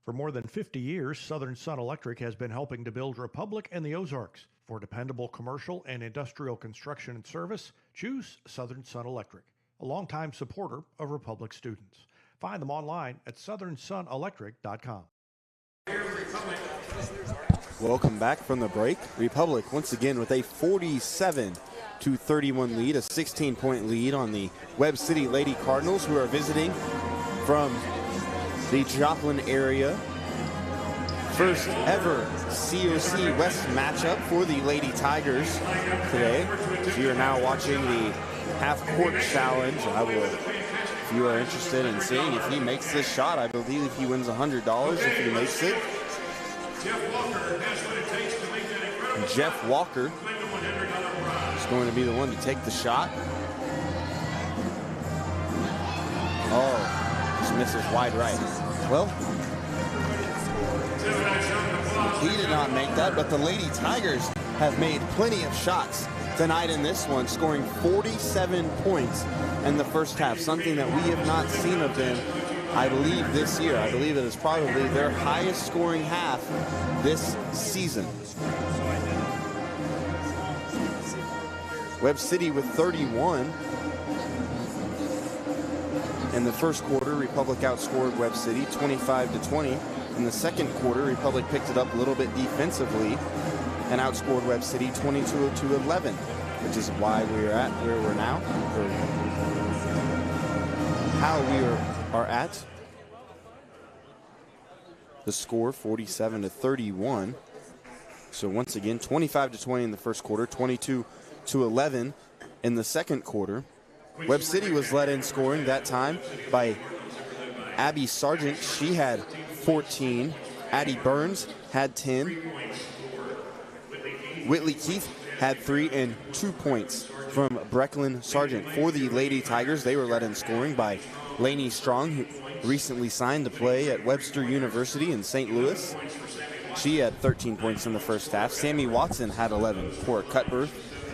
For more than 50 years, Southern Sun Electric has been helping to build Republic and the Ozarks. For dependable commercial and industrial construction and service, choose Southern Sun Electric, a longtime supporter of Republic students. Find them online at southernsunelectric.com. Welcome back from the break. Republic once again with a 47-31 lead, a 16-point lead on the Webb City Lady Cardinals, who are visiting from the Joplin area. First ever COC West matchup for the Lady Tigers today. If you are now watching the half-court challenge, if you are interested in seeing if he makes this shot, I believe he wins $100 if he makes it. Jeff Walker is going to be the one to take the shot. Oh, just misses wide right. Well, he did not make that, but the Lady Tigers have made plenty of shots tonight in this one, scoring 47 points in the first half, something that we have not seen of them, I believe, this year. I believe it is probably their highest scoring half this season. Webb City with 31. In the first quarter, Republic outscored Webb City 25-20. In the second quarter, Republic picked it up a little bit defensively and outscored Webb City 22-11, which is why we're at where we're now, or how we are at. The score 47-31. So once again, 25-20 in the first quarter, 22-11 in the second quarter. Webb City was led in scoring that time by Abby Sargent. She had 14. Addie Burns had 10. Whitley Keith had 3 and 2 points from Brecklin Sargent. For the Lady Tigers, they were led in scoring by Lainey Strong, who recently signed to play at Webster University in St. Louis. She had 13 points in the first half. Sammy Watson had 11. Cora Cutberth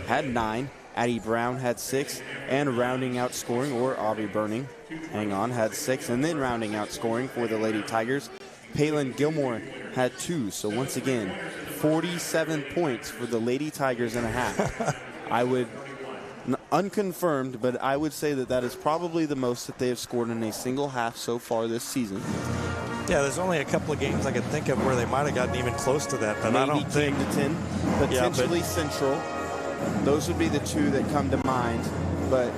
had 9. Addie Brown had 6. And rounding out scoring, or Aubrey Burning, had 6. And then rounding out scoring for the Lady Tigers, Palin Gilmore had 2. So once again, 47 points for the Lady Tigers in a half. I would, unconfirmed, but I would say that that is probably the most that they have scored in a single half so far this season. Yeah, there's only a couple of games I could think of where they might have gotten even close to that, but Maybe I don't think. to 10, potentially Central. Those would be the two that come to mind. But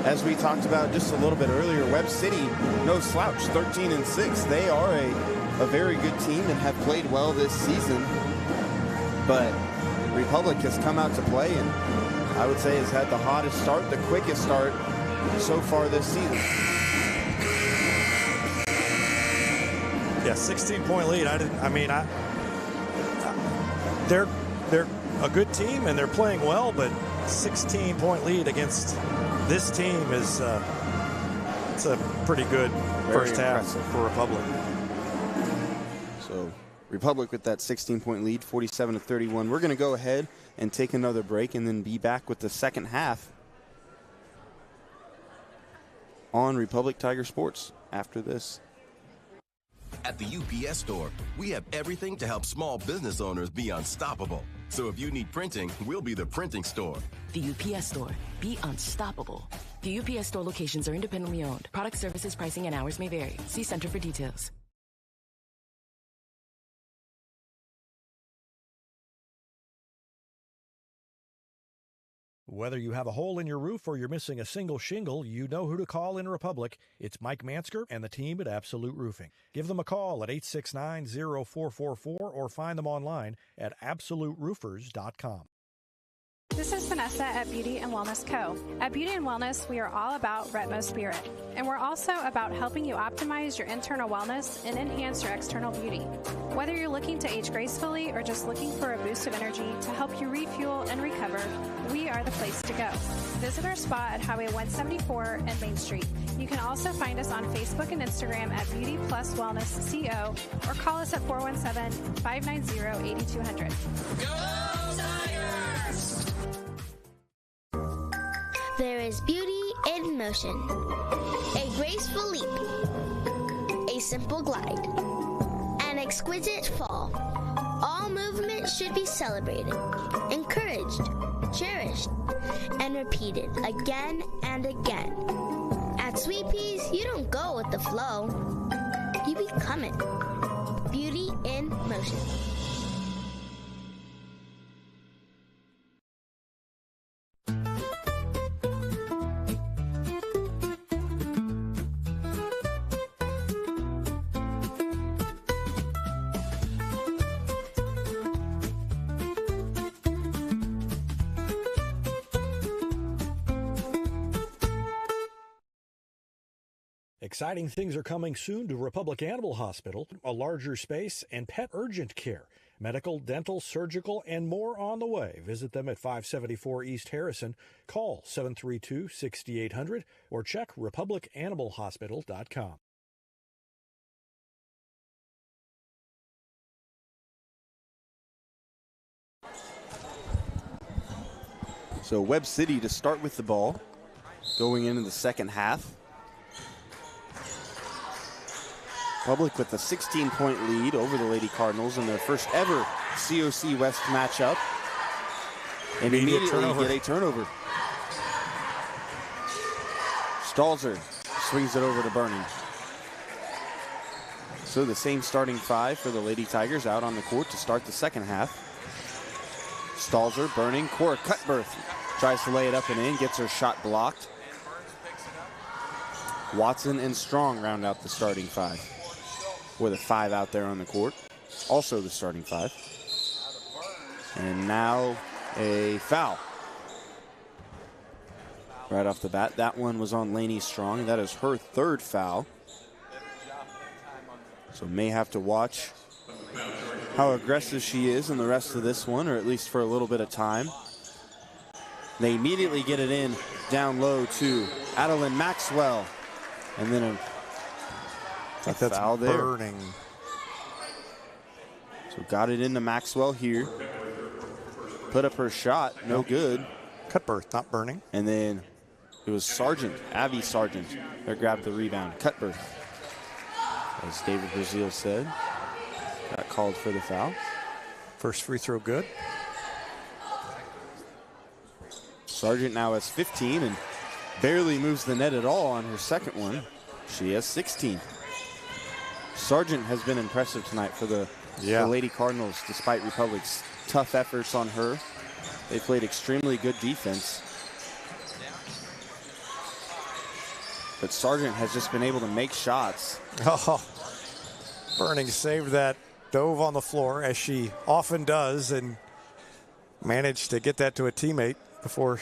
as we talked about just a little bit earlier, Webb City, no slouch, 13-6. They are a very good team and have played well this season. But Republic has come out to play, and I would say has had the hottest start, the quickest start so far this season. Yeah, 16-point lead. They're a good team and they're playing well, but 16-point lead against this team is it's a pretty good first half for Republic. So Republic with that 16-point lead, 47-31. We're going to go ahead and take another break and then be back with the second half on Republic Tiger Sports after this. At the UPS Store, we have everything to help small business owners be unstoppable. So if you need printing, we'll be the printing store. The UPS Store. Be unstoppable. The UPS Store locations are independently owned. Product, services, pricing, and hours may vary. See Center for details. Whether you have a hole in your roof or you're missing a single shingle, you know who to call in Republic. It's Mike Mansker and the team at Absolute Roofing. Give them a call at 869-0444 or find them online at absoluteroofers.com. This is Vanessa at Beauty and Wellness Co. At Beauty and Wellness, we are all about Retmo Spirit, and we're also about helping you optimize your internal wellness and enhance your external beauty. Whether you're looking to age gracefully or just looking for a boost of energy to help you refuel and recover, we are the place to go. Visit our spa at Highway 174 and Main Street. You can also find us on Facebook and Instagram at Beauty Plus Wellness CO or call us at 417-590-8200. Go Tigers! There is beauty in motion. A graceful leap. A simple glide. An exquisite fall. All movement should be celebrated, encouraged, cherished, and repeated again and again. At Sweet Peas, you don't go with the flow. You become it. Beauty in motion. Exciting things are coming soon to Republic Animal Hospital, a larger space, and pet urgent care. Medical, dental, surgical, and more on the way. Visit them at 574 East Harrison. Call 732-6800 or check republicanimalhospital.com. So Webb City to start with the ball going into the second half. Republic with a 16-point lead over the Lady Cardinals in their first ever COC West matchup. And immediately get a turnover. Stalzer swings it over to Burning. So the same starting five for the Lady Tigers out on the court to start the second half. Stalzer, Burning, Cora Cutberth tries to lay it up and in, gets her shot blocked. Watson and Strong round out the starting five. With a 5 out there on the court. Also the starting 5. And now a foul. Right off the bat. That one was on Lainey Strong. That is her third foul. So may have to watch how aggressive she is in the rest of this one, or at least for a little bit of time. They immediately get it in down low to Adeline Maxwell. And then a that's foul there. Burning. So got it into Maxwell here. Put up her shot, no good. Cutbirth, not Burning. And then it was Sargent, Abby Sargent, that grabbed the rebound. Cutbirth, as David Brazil said, got called for the foul. First free throw good. Sargent now has 15 and barely moves the net at all on her second one. She has 16. Sargent has been impressive tonight for the Lady Cardinals, despite Republic's tough efforts on her. They played extremely good defense. But Sargent has just been able to make shots. Oh, Burning saved that, dove on the floor, as she often does, and managed to get that to a teammate before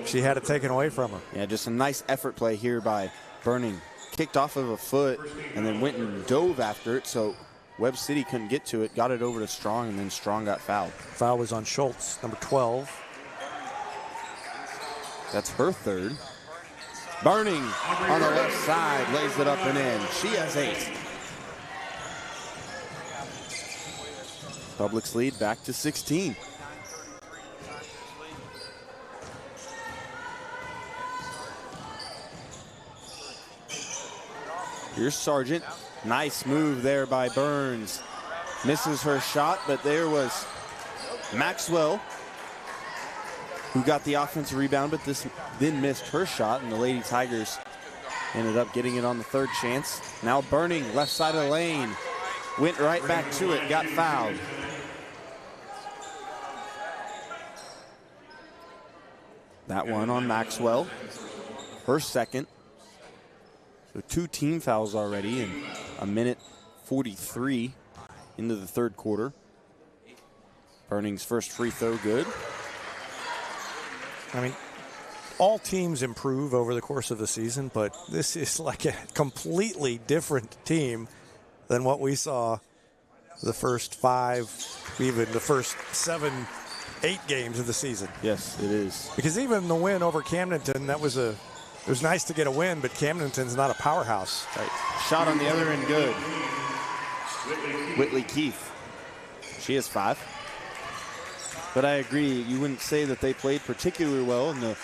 she had it taken away from her. Yeah, just a nice effort play here by Burning. Kicked off of a foot and then went and dove after it, so Webb City couldn't get to it, got it over to Strong, and then Strong got fouled. Foul was on Schultz, number 12. That's her third. Burning on the left side, lays it up and in. She has 8. Public's lead back to 16. Here's Sargent. Nice move there by Burns. Misses her shot, but there was Maxwell, who got the offensive rebound, but then missed her shot, and the Lady Tigers ended up getting it on the third chance. Now Burning, left side of the lane. Went right back to it, got fouled. That one on Maxwell. Her second. So 2 team fouls already in a minute 43 into the third quarter. Burning's first free throw good. I mean, all teams improve over the course of the season, but this is like a completely different team than what we saw the first 5, even the first 7, 8 games of the season. Yes, it is. Because even the win over Camdenton, it was nice to get a win, but Camdenton's not a powerhouse. Right. Shot on the other end good. Whitley Keith. She has 5. But I agree, you wouldn't say that they played particularly well in the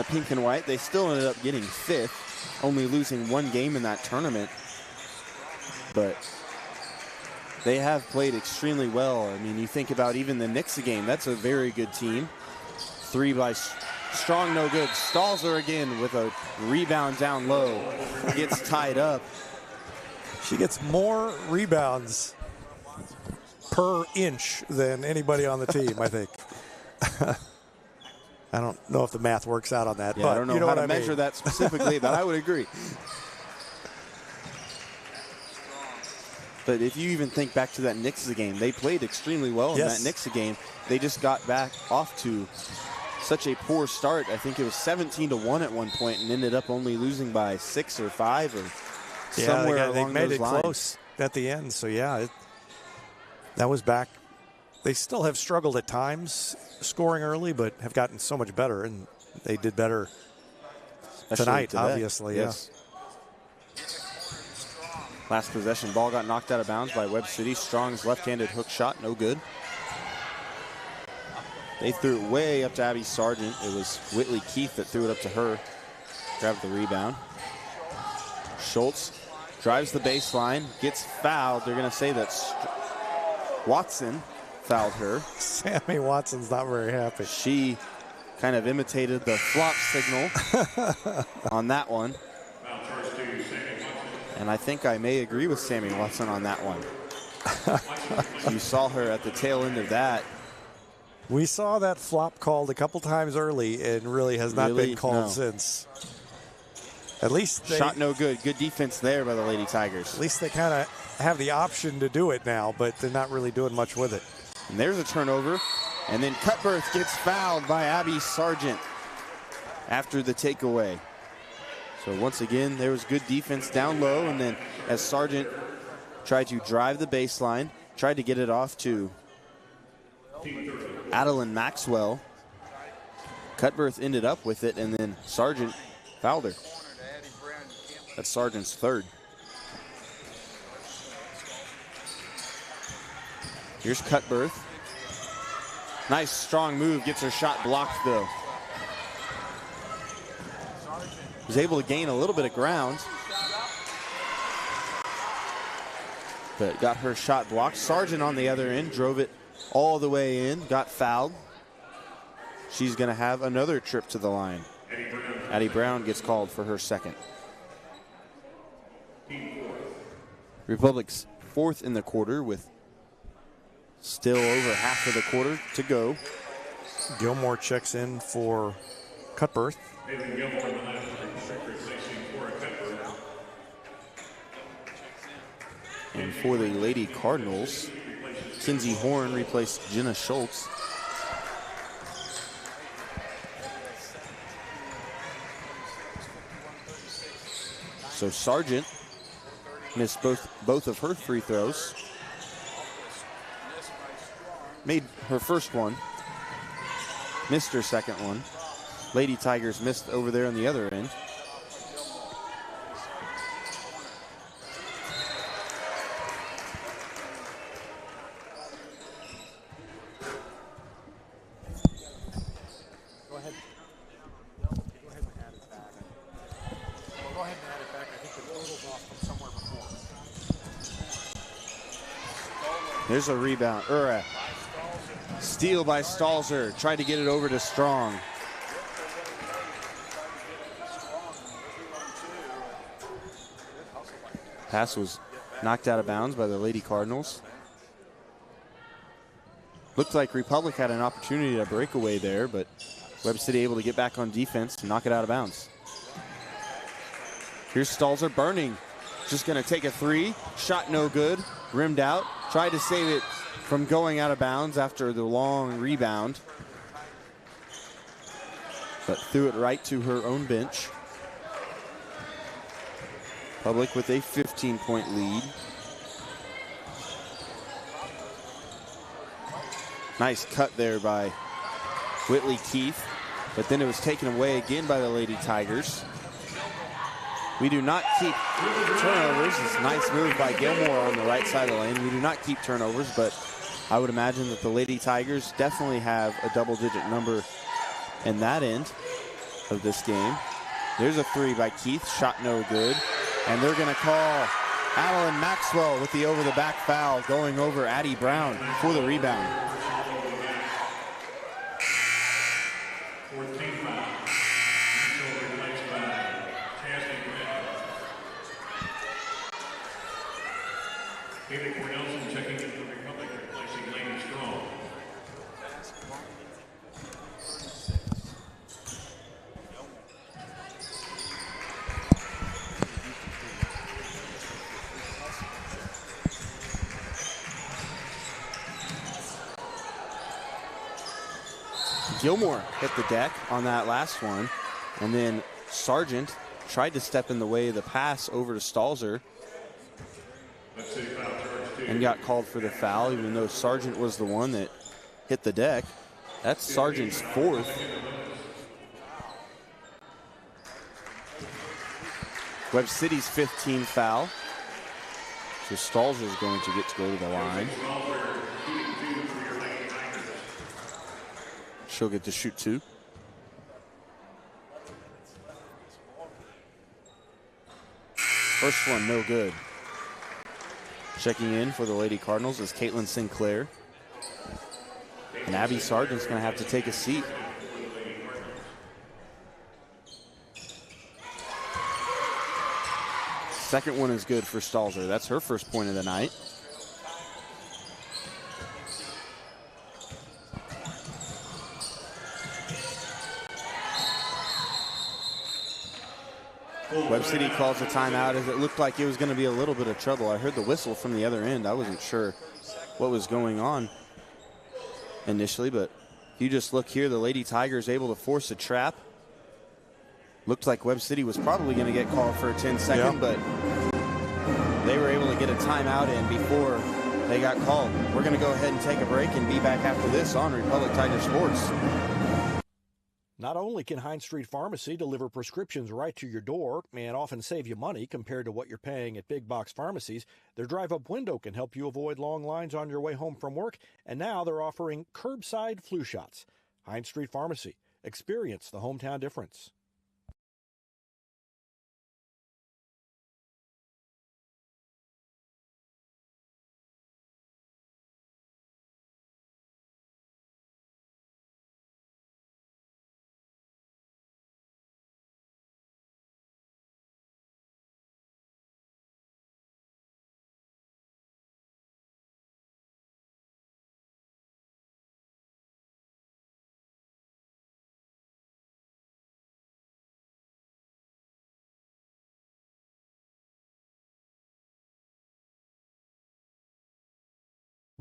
pink and white. They still ended up getting 5th, only losing 1 game in that tournament. But they have played extremely well. I mean, you think about even the Knicks game, that's a very good team. 3 by Strong, no good. Stalls her again with a rebound down low. Gets tied up. She gets more rebounds per inch than anybody on the team, I think. I don't know if the math works out on that. Yeah, but I don't know, you know how what to I measure mean. that specifically, but I would agree. But if you even think back to that Knicks game, they played extremely well in that Knicks game. They just got back off to such a poor start. I think it was 17-1 at one point and ended up only losing by 6 or 5 or somewhere along they made those it lines. close at the end. So, yeah, that was back. They still have struggled at times scoring early, but have gotten so much better, and they did better tonight, today. obviously. Yes. Last possession, ball got knocked out of bounds by Webb City. Strong's left-handed hook shot, no good. They threw it way up to Abby Sargent. It was Whitley Keith that threw it up to her. Grabbed the rebound. Schultz drives the baseline, gets fouled. They're going to say that Watson fouled her. Sammy Watson's not very happy. She kind of imitated the flop signal on that one. And I think I may agree with Sammy Watson on that one. You saw her at the tail end of that. We saw that flop called a couple times early and really has not been called since. At least shot no good. Good defense there by the Lady Tigers. At least they kind of have the option to do it now, but they're not really doing much with it. And there's a turnover. And then Cutbirth gets fouled by Abby Sargent after the takeaway. So once again, there was good defense down low. And then as Sargent tried to drive the baseline, tried to get it off to Adeline Maxwell, Cutbirth ended up with it, and then Sargent fouled her. That's Sargent's third. Here's Cutbirth. Nice strong move, gets her shot blocked though. Was able to gain a little bit of ground, but got her shot blocked. Sargent on the other end drove it all the way in, got fouled. She's going to have another trip to the line. Addie Brown gets called for her second. Republic's fourth in the quarter with still over half of the quarter to go. Gilmore checks in for Cutbirth. And for the Lady Cardinals, Kinsey Horn replaced Jenna Schultz. So Sargent missed both of her free throws. Made her first one, missed her second one. Lady Tigers missed over there on the other end. Go ahead. Go ahead and add it back. Well, go ahead and add it back. I think the total's off from somewhere before. There's a rebound, or a steal by Stalzer. Tried to get it over to Strong. Pass was knocked out of bounds by the Lady Cardinals. Looked like Republic had an opportunity to break away there, but Webb City able to get back on defense and knock it out of bounds. Here's Stalzer burning. Just going to take a three. Shot no good. Rimmed out. Tried to save it from going out of bounds after the long rebound, but threw it right to her own bench. Public with a 15-point lead. Nice cut there by Whitley Keith, but then it was taken away again by the Lady Tigers. We do not keep turnovers. It's a nice move by Gilmore on the right side of the lane. We do not keep turnovers, but I would imagine that the Lady Tigers definitely have a double-digit number in that end of this game. There's a three by Keith, shot no good. And they're going to call Adeline Maxwell with the over-the-back foul, going over Addie Brown for the rebound. David Cornelson checking in for Republic, replacing Lane Strong. Gilmore hit the deck on that last one, and then Sargent tried to step in the way of the pass over to Stalzer and got called for the foul, even though Sargent was the one that hit the deck. That's Sargent's fourth. Webb City's 15th foul. So Stalzer is going to go to the line. She'll get to shoot two. First one, no good. Checking in for the Lady Cardinals is Caitlin Sinclair. And Abby Sargent's going to have to take a seat. Second one is good for Stalzer. That's her first point of the night. Webb City calls a timeout as it looked like it was going to be a little bit of trouble. I heard the whistle from the other end. I wasn't sure what was going on initially, but if you just look here, the Lady Tigers able to force a trap. Looked like Webb City was probably going to get called for a 10-second, but they were able to get a timeout in before they got called. We're going to go ahead and take a break and be back after this on Republic Tiger Sports. Not only can Hines Street Pharmacy deliver prescriptions right to your door and often save you money compared to what you're paying at big box pharmacies, their drive-up window can help you avoid long lines on your way home from work, and now they're offering curbside flu shots. Hines Street Pharmacy. Experience the hometown difference.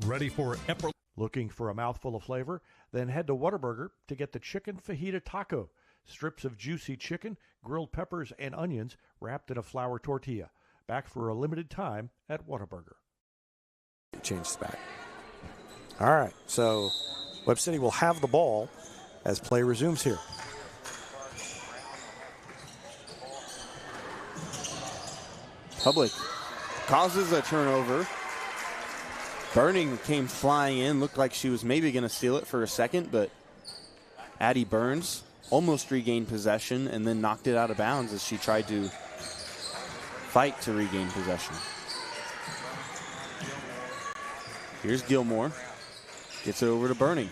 Ready for effortless. Looking for a mouthful of flavor? Then head to Whataburger to get the chicken fajita taco. Strips of juicy chicken, grilled peppers, and onions wrapped in a flour tortilla. Back for a limited time at Whataburger. Changes back. All right, so Webb City will have the ball as play resumes here. Public causes a turnover. Burning came flying in, looked like she was maybe going to steal it for a second, but Addie Burns almost regained possession and then knocked it out of bounds as she tried to fight to regain possession. Here's Gilmore. Gets it over to Burning.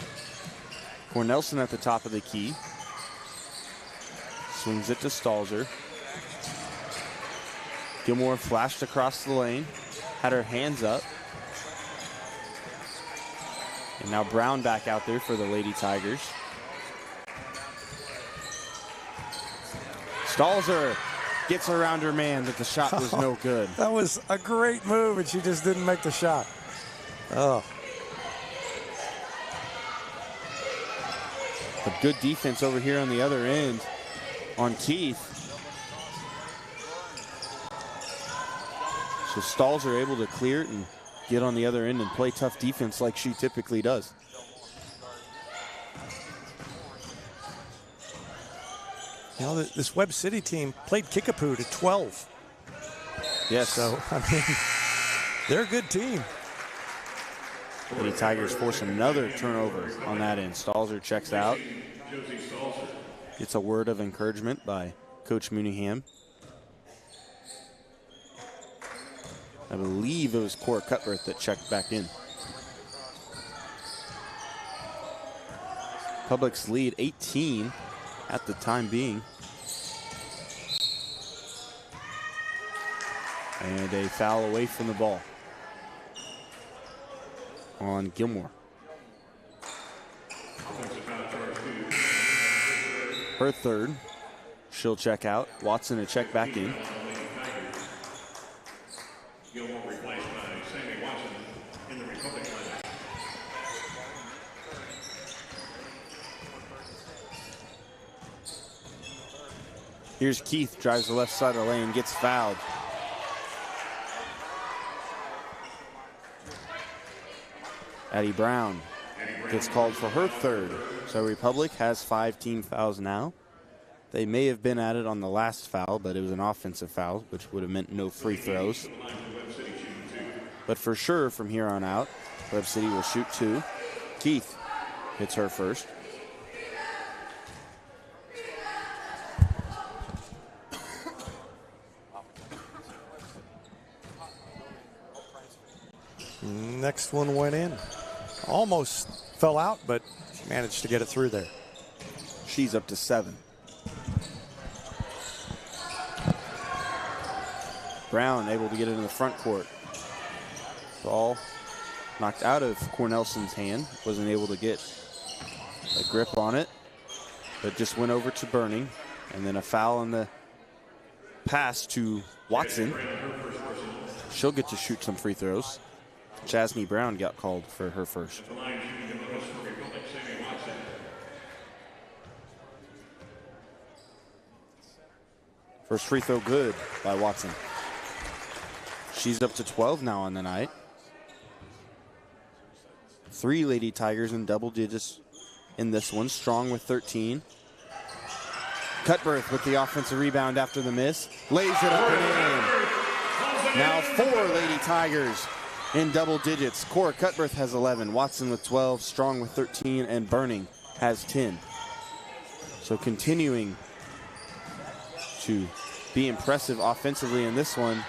Cornelson at the top of the key. Swings it to Stalzer. Gilmore flashed across the lane. Had her hands up. And now Brown back out there for the Lady Tigers. Stalzer gets around her man, but the shot was no good. That was a great move, and she just didn't make the shot. Oh. But good defense over here on the other end on Keith. So Stalzer able to clear it and get on the other end and play tough defense like she typically does. You know, this Webb City team played Kickapoo to 12. Yes. So, I mean, they're a good team. The Tigers force another turnover on that end. Stalzer checks out. Gets a word of encouragement by Coach Mooneyham. I believe it was Cora Cuthbert that checked back in. Public's lead 18 at the time being. And a foul away from the ball on Gilmore. Her third. She'll check out. Watson to check back in. Gilmore replaced by Sammy Watson in the Republic lineup. Here's Keith, drives the left side of the lane, gets fouled. Addie Brown gets called for her third. So Republic has 5 team fouls now. They may have been at it on the last foul, but it was an offensive foul, which would have meant no free throws. But for sure, from here on out, Webb City will shoot 2. Keith hits her first. Next one went in. Almost fell out, but she managed to get it through there. She's up to 7. Brown able to get it in the front court. Ball knocked out of Cornelson's hand. Wasn't able to get a grip on it, but just went over to Burning. And then a foul on the pass to Watson. She'll get to shoot some free throws. Jasmine Brown got called for her first. First free throw good by Watson. She's up to 12 now on the night. 3 Lady Tigers in double digits in this one. Strong with 13. Cutbirth with the offensive rebound after the miss. Lays it up and in. Now 4 Lady Tigers in double digits. Cora Cutbirth has 11, Watson with 12, Strong with 13, and Burning has 10. So continuing to be impressive offensively in this one.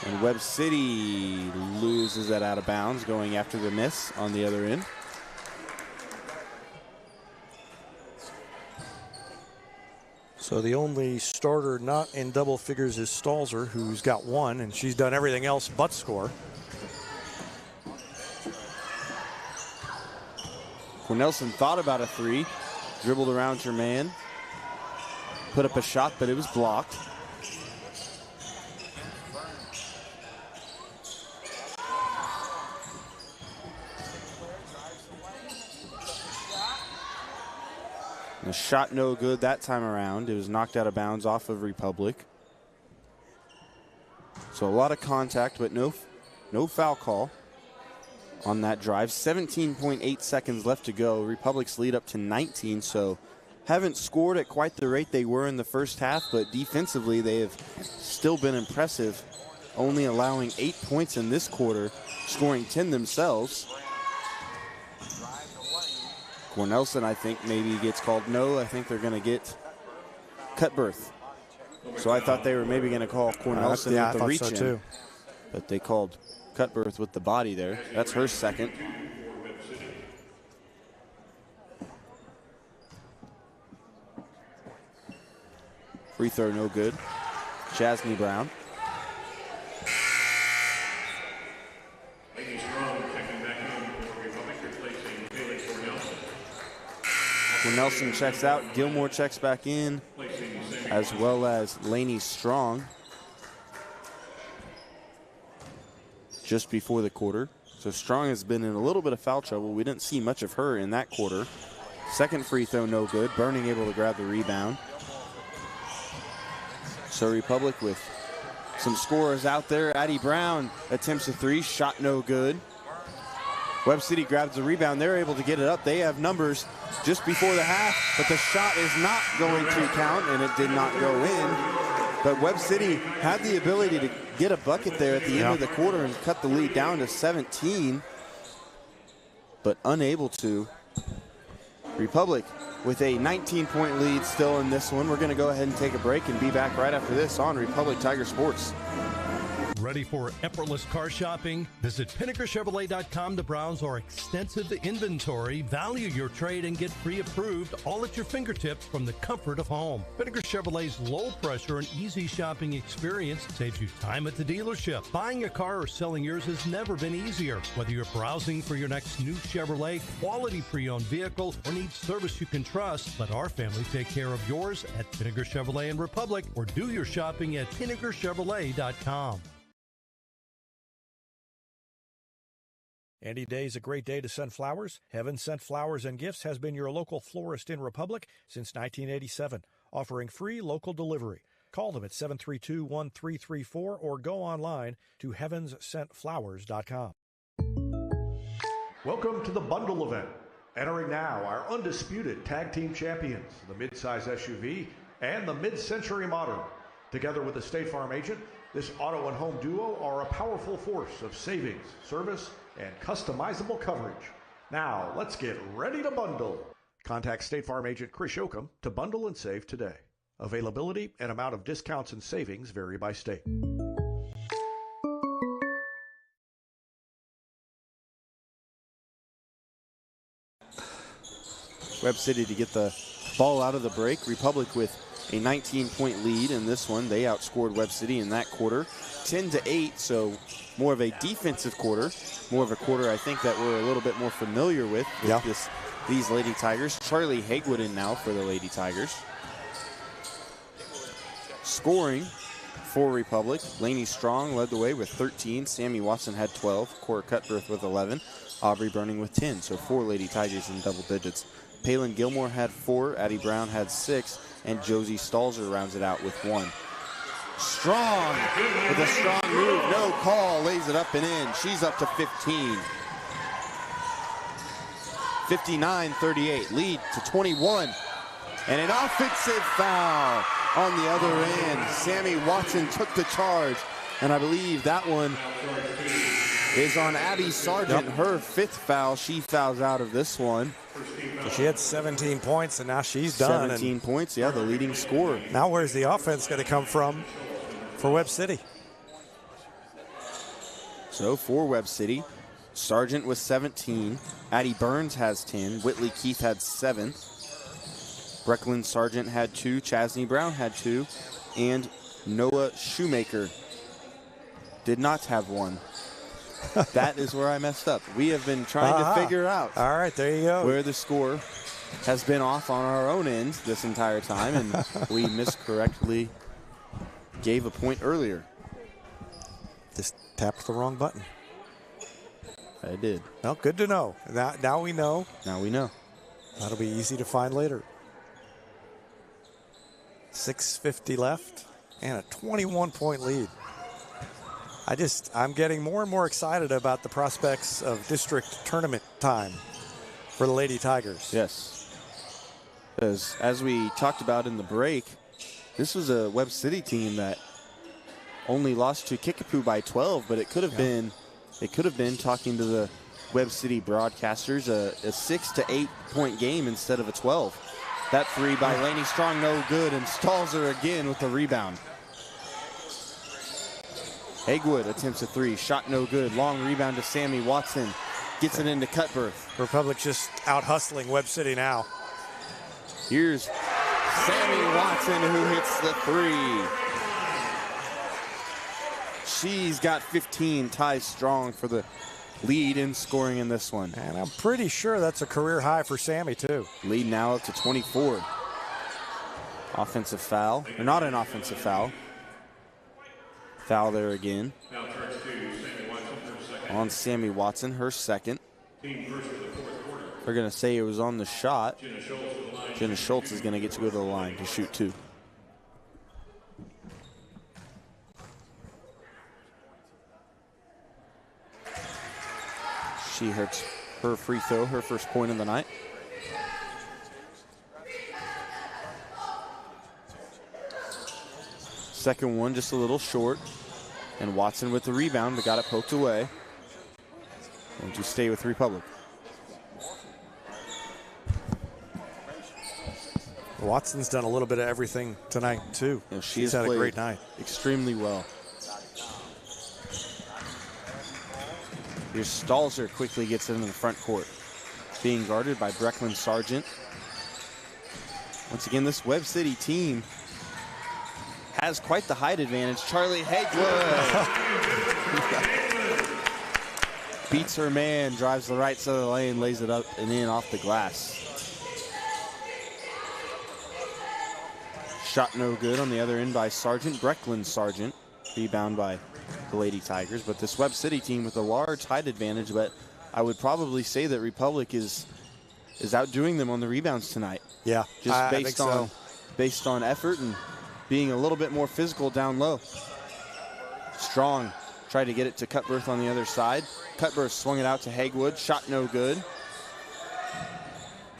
And Webb City loses that out of bounds, going after the miss on the other end. So the only starter not in double figures is Stalzer, who's got 1, and she's done everything else but score. Cornelson thought about a 3, dribbled around her man, put up a shot, but it was blocked. The shot no good that time around. It was knocked out of bounds off of Republic. So a lot of contact, but no foul call on that drive. 17.8 seconds left to go. Republic's lead up to 19, so haven't scored at quite the rate they were in the first half, but defensively they have still been impressive, only allowing 8 points in this quarter, scoring 10 themselves. Cornelson, I think, maybe gets called no. I think they're going to get Cutbirth. So I thought they were maybe going to call Cornelson with the reach in. Too. But they called Cutbirth with the body there. That's her second. Free throw no good. Jasmine Brown. Nelson checks out, Gilmore checks back in, as well as Laney Strong just before the quarter. So Strong has been in a little bit of foul trouble. We didn't see much of her in that quarter. Second free throw no good. Burning able to grab the rebound. So Republic with some scorers out there. Addie Brown attempts a 3, shot no good. Webb City grabs the rebound. They're able to get it up. They have numbers just before the half, but the shot is not going to count, and it did not go in. But Webb City had the ability to get a bucket there at the end of the quarter and cut the lead down to 17, but unable to. Republic with a 19-point lead still in this one. We're going to go ahead and take a break and be back right after this on Republic Tiger Sports. Ready for effortless car shopping? Visit PinnakerChevrolet.com to browse our extensive inventory, value your trade, and get pre-approved all at your fingertips from the comfort of home. Pinnaker Chevrolet's low-pressure and easy shopping experience saves you time at the dealership. Buying a car or selling yours has never been easier. Whether you're browsing for your next new Chevrolet, quality pre-owned vehicle, or need service you can trust, let our family take care of yours at Pinnaker Chevrolet in Republic, or do your shopping at PinnakerChevrolet.com. Any day is a great day to send flowers. Heaven Sent Flowers and Gifts has been your local florist in Republic since 1987, offering free local delivery. Call them at 732-1334 or go online to heavenssentflowers.com. Welcome to the bundle event. Entering now our undisputed tag team champions, the midsize SUV and the mid-century modern. Together with the State Farm agent, this auto and home duo are a powerful force of savings, service, and customizable coverage. Now, let's get ready to bundle. Contact State Farm agent Chris Yoakum to bundle and save today. Availability and amount of discounts and savings vary by state. Webb City to get the ball out of the break. Republic with a 19-point lead in this one. They outscored Webb City in that quarter 10-8, so more of a defensive quarter, more of a quarter I think that we're a little bit more familiar with these Lady Tigers. Charlie Hagwood in now for the Lady Tigers. Scoring for Republic, Laney Strong led the way with 13. Sammy Watson had 12. Cora Cutbirth with 11. Aubrey Burning with 10, so 4 Lady Tigers in double digits. Palin Gilmore had 4. Addie Brown had 6. And Josie Stalzer rounds it out with 1. Strong with a strong move. No call. Lays it up and in. She's up to 15. 59-38. Lead to 21. And an offensive foul on the other end. Sammy Watson took the charge, and I believe that one is on Abby Sargent. Yep. Her 5th foul. She fouls out of this one. So she had 17 points, and now she's done. 17 points, yeah, the leading scorer. Now where's the offense going to come from for Webb City? So for Webb City, Sargent with 17. Addie Burns has 10. Whitley Keith had 7. Brecklin Sargent had 2. Chasney Brown had 2. And Noah Shoemaker did not have 1. That is where I messed up. We have been trying to figure out. All right, there you go. Where the score has been off on our own end this entire time, and we miscorrectly gave a point earlier. Just tapped the wrong button. I did. Well, good to know. Now we know. Now we know. That'll be easy to find later. 6:50 left and a 21-point lead. I'm getting more and more excited about the prospects of district tournament time for the Lady Tigers. Yes. As we talked about in the break, this was a Webb City team that only lost to Kickapoo by 12, but it could have been talking to the Webb City broadcasters a 6 to 8 point game instead of a 12. That 3 by Laney Strong, no good, and Stalzer again with the rebound. Hagewood attempts a 3, shot no good. Long rebound to Sammy Watson, gets it into Cutbirth. Republic just out hustling Webb City now. Here's Sammy Watson who hits the 3. She's got 15, ties strong for the lead in scoring in this one. And I'm pretty sure that's a career high for Sammy, too. Lead now up to 24. Offensive foul, or not an offensive foul. Foul there again. On Sammy Watson, her 2nd. They're going to say it was on the shot. Jenna Schultz is going to get to go to the line to shoot 2. She hurts her free throw, her first point of the night. Second one just a little short. And Watson with the rebound, but got it poked away. Going to stay with Republic. Watson's done a little bit of everything tonight, too. Yeah, She's had a great night. Extremely well. Here's Stalzer, quickly gets into the front court. Being guarded by Brecklin Sargent. Once again, this Webb City team has quite the height advantage. Charlie Hagewood beats her man, drives the right side of the lane, lays it up and in off the glass. Shot no good on the other end by Sargent. Brecklin Sargent, rebound by the Lady Tigers. But this Webb City team with a large height advantage, but I would probably say that Republic is outdoing them on the rebounds tonight. Yeah, just based on effort and being a little bit more physical down low. Strong tried to get it to Cutbirth on the other side. Cutbirth swung it out to Hagewood, shot no good.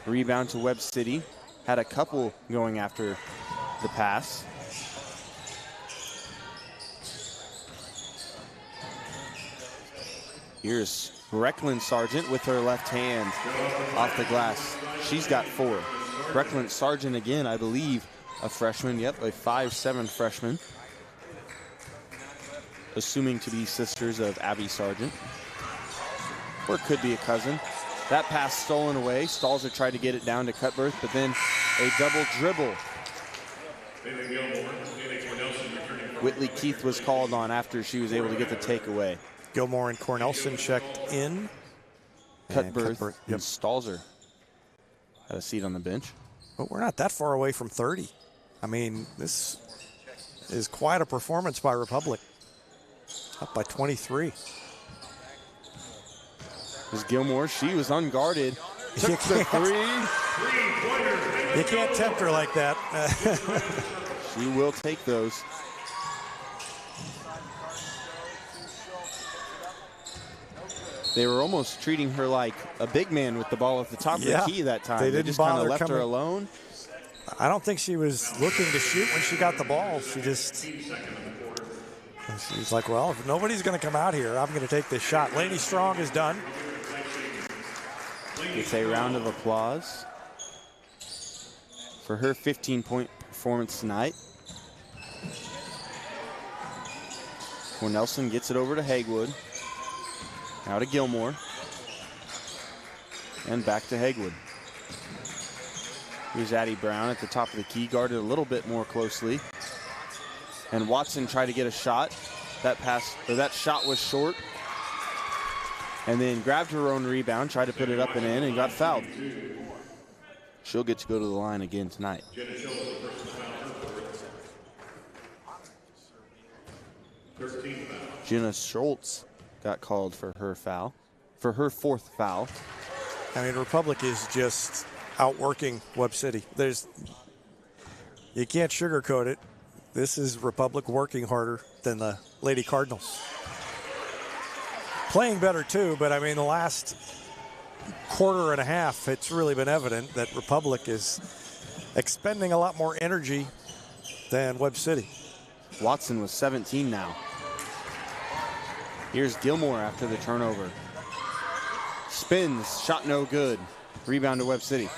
Rebound to Webb City. Had a couple going after the pass. Here's Brecklin Sargent with her left hand off the glass. She's got 4. Brecklin Sargent again, I believe, a freshman. Yep, a 5'7" freshman. Assuming to be sisters of Abby Sargent. Or could be a cousin. That pass stolen away. Stalzer tried to get it down to Cutbirth, but then a double dribble. Whitley Keith was called on after she was able to get the takeaway. Gilmore and Cornelson checked in. Cutbirth and Stalzer had a seat on the bench. But we're not that far away from 30. I mean, this is quite a performance by Republic. Up by 23. There's Gilmore. She was unguarded. Took the 3. You can't tempt her like that. She will take those. They were almost treating her like a big man with the ball at the top of the key that time. They just kind of left her alone. I don't think she was looking to shoot when she got the ball. She's like, well, if nobody's going to come out here, I'm going to take this shot. Lainey Strong is done. It's a round of applause for her 15-point performance tonight. Cornelson gets it over to Hagwood. Now to Gilmore. And back to Hagwood. Here's Addie Brown at the top of the key, guarded a little bit more closely. And Watson tried to get a shot. That shot was short. And then grabbed her own rebound, tried to put it up and in, and got fouled. She'll get to go to the line again tonight. Jenna Schultz got called for her foul, for her 4th foul. I mean, Republic is just outworking Webb City. You can't sugarcoat it. This is Republic working harder than the Lady Cardinals. Playing better too, but I mean, the last quarter and a half, it's really been evident that Republic is expending a lot more energy than Webb City. Watson was 17 now. Here's Gilmore after the turnover. Spins, shot no good. Rebound to Webb City.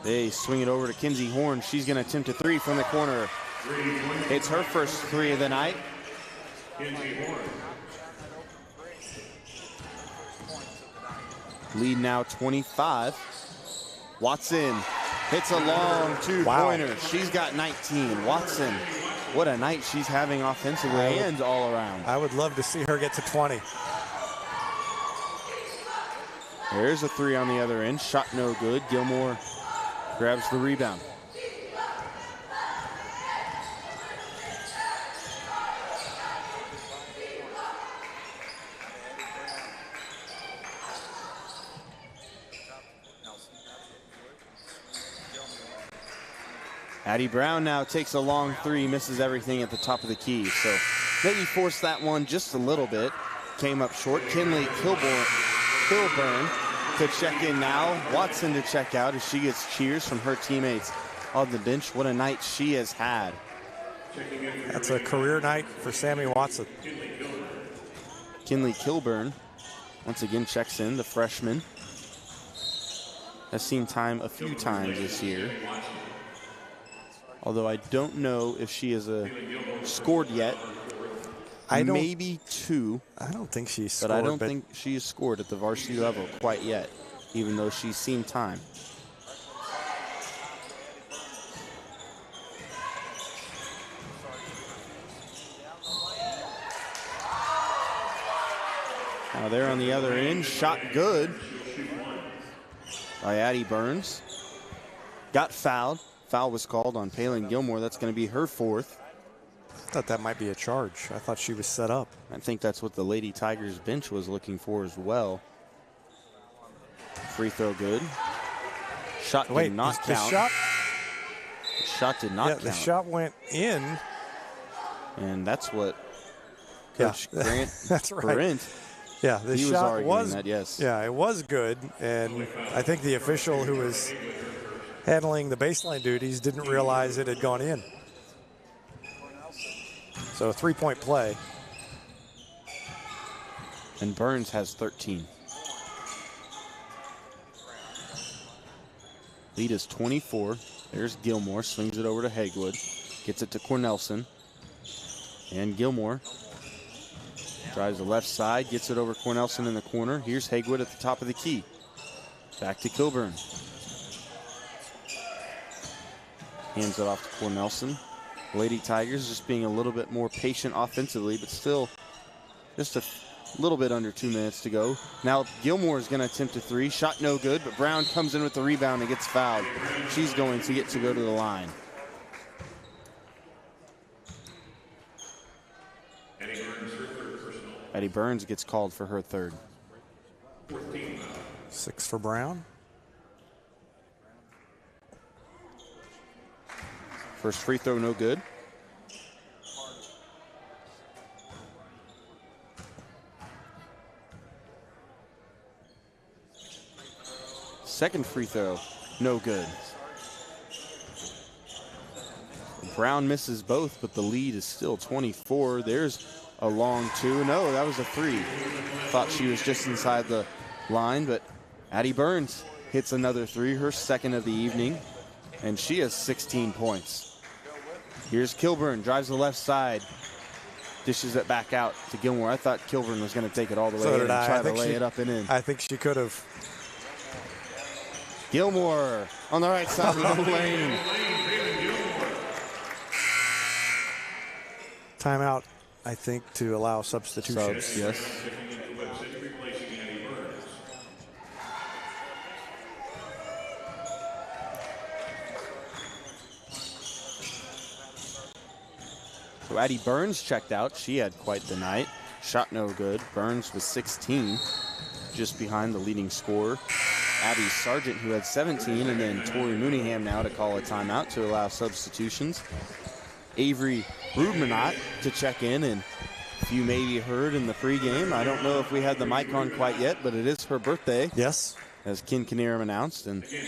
They swing it over to Kinsey Horn. She's going to attempt a 3 from the corner. It's her first 3 of the night. Lead now 25. Watson hits a long 2-pointer. Wow. She's got 19. Watson, what a night she's having offensively and all around. I would love to see her get to 20. There's a 3 on the other end. Shot no good. Gilmore grabs the rebound. Addie Brown now takes a long 3, misses everything at the top of the key. So maybe forced that one just a little bit. Came up short. Kinley Kilburn to check in now. Watson to check out as she gets cheers from her teammates on the bench. What a night she has had. That's a career night for Sammy Watson. Kinley Kilburn once again checks in, the freshman. Has seen time a few times this year. Although I don't know if she has scored yet. Maybe 2. I don't think she's scored. But I don't think she has scored at the varsity level quite yet, even though she's seen time. Now there on the other end, shot good by Addie Burns. Got fouled. Foul was called on Palin Gilmore. That's going to be her 4th. I thought that might be a charge. I thought she was set up. I think that's what the Lady Tigers bench was looking for as well. Free throw good. Shot did not count. Shot did not count. The shot went in. And that's what Coach Grant that's right. Brent, yeah, the he shot was arguing that, yes. Yeah, it was good. And I think the official who was handling the baseline duties didn't realize it had gone in. So a 3-point play. And Burns has 13. Lead is 24. There's Gilmore, swings it over to Hagwood. Gets it to Cornelson. And Gilmore drives the left side, gets it over Cornelson in the corner. Here's Hagwood at the top of the key. Back to Kilburn. Hands it off to Cornelson. Lady Tigers just being a little bit more patient offensively, but still just a little bit under 2 minutes to go. Now Gilmore is going to attempt a 3. Shot no good, but Brown comes in with the rebound and gets fouled. She's going to get to go to the line. Addie Burns gets called for her 3rd. 6 for Brown. First free throw, no good. second free throw, no good. Brown misses both, but the lead is still 24. There's a long two. No, that was a three. Thought she was just inside the line, but Addie Burns hits another three, her second of the evening, and she has 16 points. Here's Kilburn, drives the left side, dishes it back out to Gilmore. I thought Kilburn was going to take it all the way in and try to lay it up and in. I think she could have. Gilmore on the right side of the lane. Timeout, I think, to allow substitutions. Subs, yes. So Addie Burns checked out. She had quite the night. Shot no good. Burns was 16, just behind the leading scorer, Abby Sargent, who had 17, and then Tori Mooneyham now to call a timeout to allow substitutions. Avery Rudmanot to check in, and if you maybe heard in the pregame, I don't know if we had the mic on quite yet, but it is her birthday. Yes. As Ken Knierim announced, and he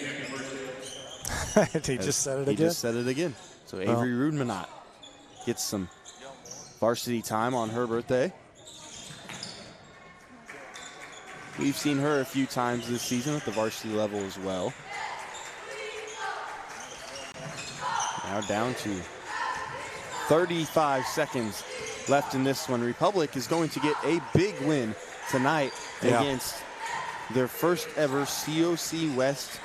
just said it again. He just said it again. So Avery Rudmanot gets some varsity time on her birthday. We've seen her a few times this season at the varsity level as well. Now down to 35 seconds left in this one. Republic is going to get a big win tonight against their first ever COC West,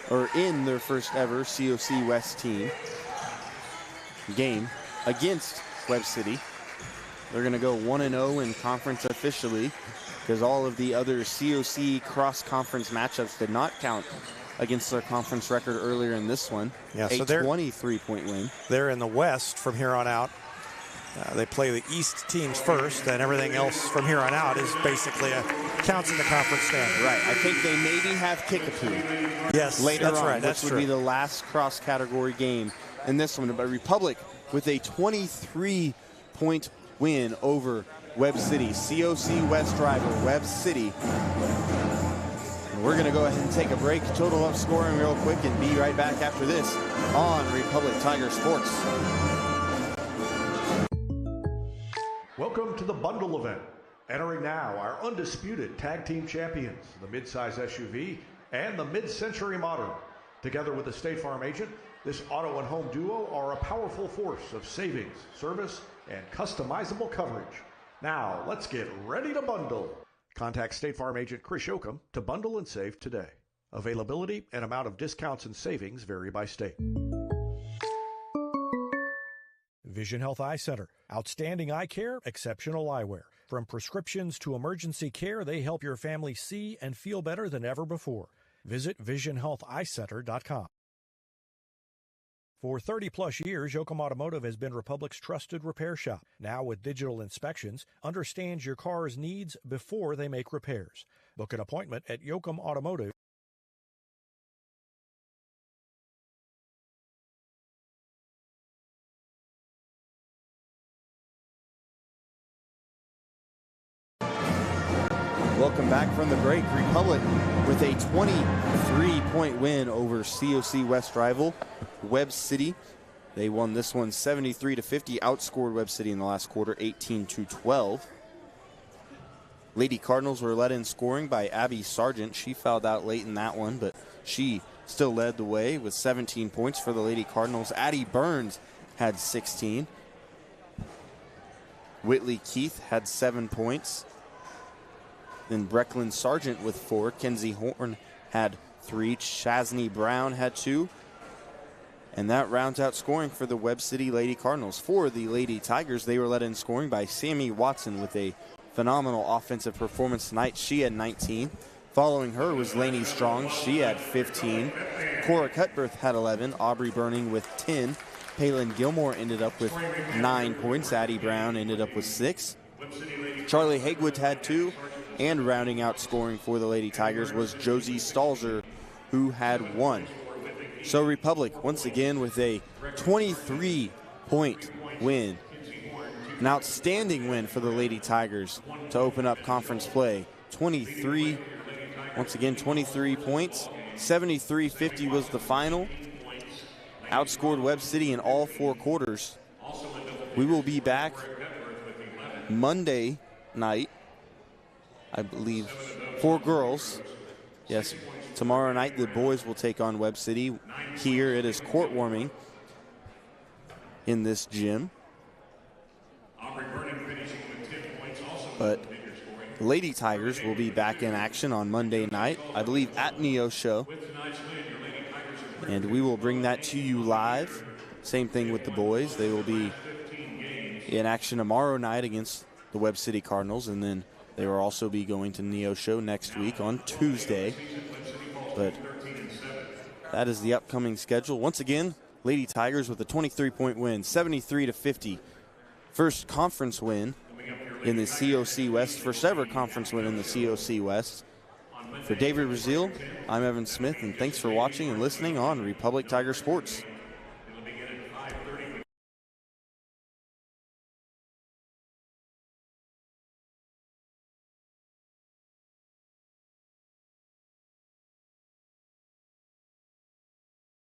or in their first ever COC West team game against Webb City. They're going to go 1-0 in conference officially, because all of the other COC cross-conference matchups did not count against their conference record earlier in this one. Yeah, so they're 23-point win. They're in the West from here on out. They play the East teams first, and everything else from here on out is basically counts in the conference standard. Right. I think they maybe have Kickapoo. Yes, later that's on, right. That's which would be the last cross-category game in this one. But Republic with a 23-point win over Webb City, COC West rival Webb City. And we're going to go ahead and take a break, total up scoring real quick, and be right back after this on Republic Tiger Sports. Welcome to the bundle event. Entering now our undisputed tag team champions, the midsize SUV and the mid-century modern. Together with the State Farm agent, this auto and home duo are a powerful force of savings, service, and customizable coverage. Now, let's get ready to bundle. Contact State Farm agent Chris Yoakum to bundle and save today. Availability and amount of discounts and savings vary by state. Vision Health Eye Center. Outstanding eye care, exceptional eyewear. From prescriptions to emergency care, they help your family see and feel better than ever before. Visit visionhealtheyecenter.com. For 30-plus years, Yoakum Automotive has been Republic's trusted repair shop. Now with digital inspections, understands your car's needs before they make repairs. Book an appointment at Yoakum Automotive. Welcome back from the break. Republic with a 23-point win over COC West rival Webb City. They won this one 73-50, outscored Webb City in the last quarter 18-12. Lady Cardinals were led in scoring by Abby Sargent. She fouled out late in that one, but she still led the way with 17 points for the Lady Cardinals. Addie Burns had 16. Whitley Keith had 7 points. Then Brecklin Sargent with 4. Kenzie Horn had 3. Chasney Brown had 2. And that rounds out scoring for the Webb City Lady Cardinals. For the Lady Tigers, they were led in scoring by Sammy Watson with a phenomenal offensive performance tonight. She had 19. Following her was Lainey Strong. She had 15. Cora Cutbirth had 11. Aubrey Burning with 10. Palin Gilmore ended up with 9 points. Addie Brown ended up with 6. Charlie Hagwood had 2. And rounding out scoring for the Lady Tigers was Josie Stalzer, who had 1. So Republic, once again, with a 23-point win. An outstanding win for the Lady Tigers to open up conference play. 23 Once again, 23 points. 73-50 was the final. Outscored Webb City in all 4 quarters. We will be back Monday night, I believe, for girls. Yes, tomorrow night the boys will take on Webb City. Here it is court warming in this gym. But the Lady Tigers will be back in action on Monday night, I believe at Neosho. And we will bring that to you live. Same thing with the boys. They will be in action tomorrow night against the Webb City Cardinals, and then they will also be going to Neosho next week on Tuesday. But that is the upcoming schedule. Once again, Lady Tigers with a 23-point win, 73-50. First conference win in the COC West, first ever conference win in the COC West. For David Brazil, I'm Evan Smith, and thanks for watching and listening on Republic Tiger Sports.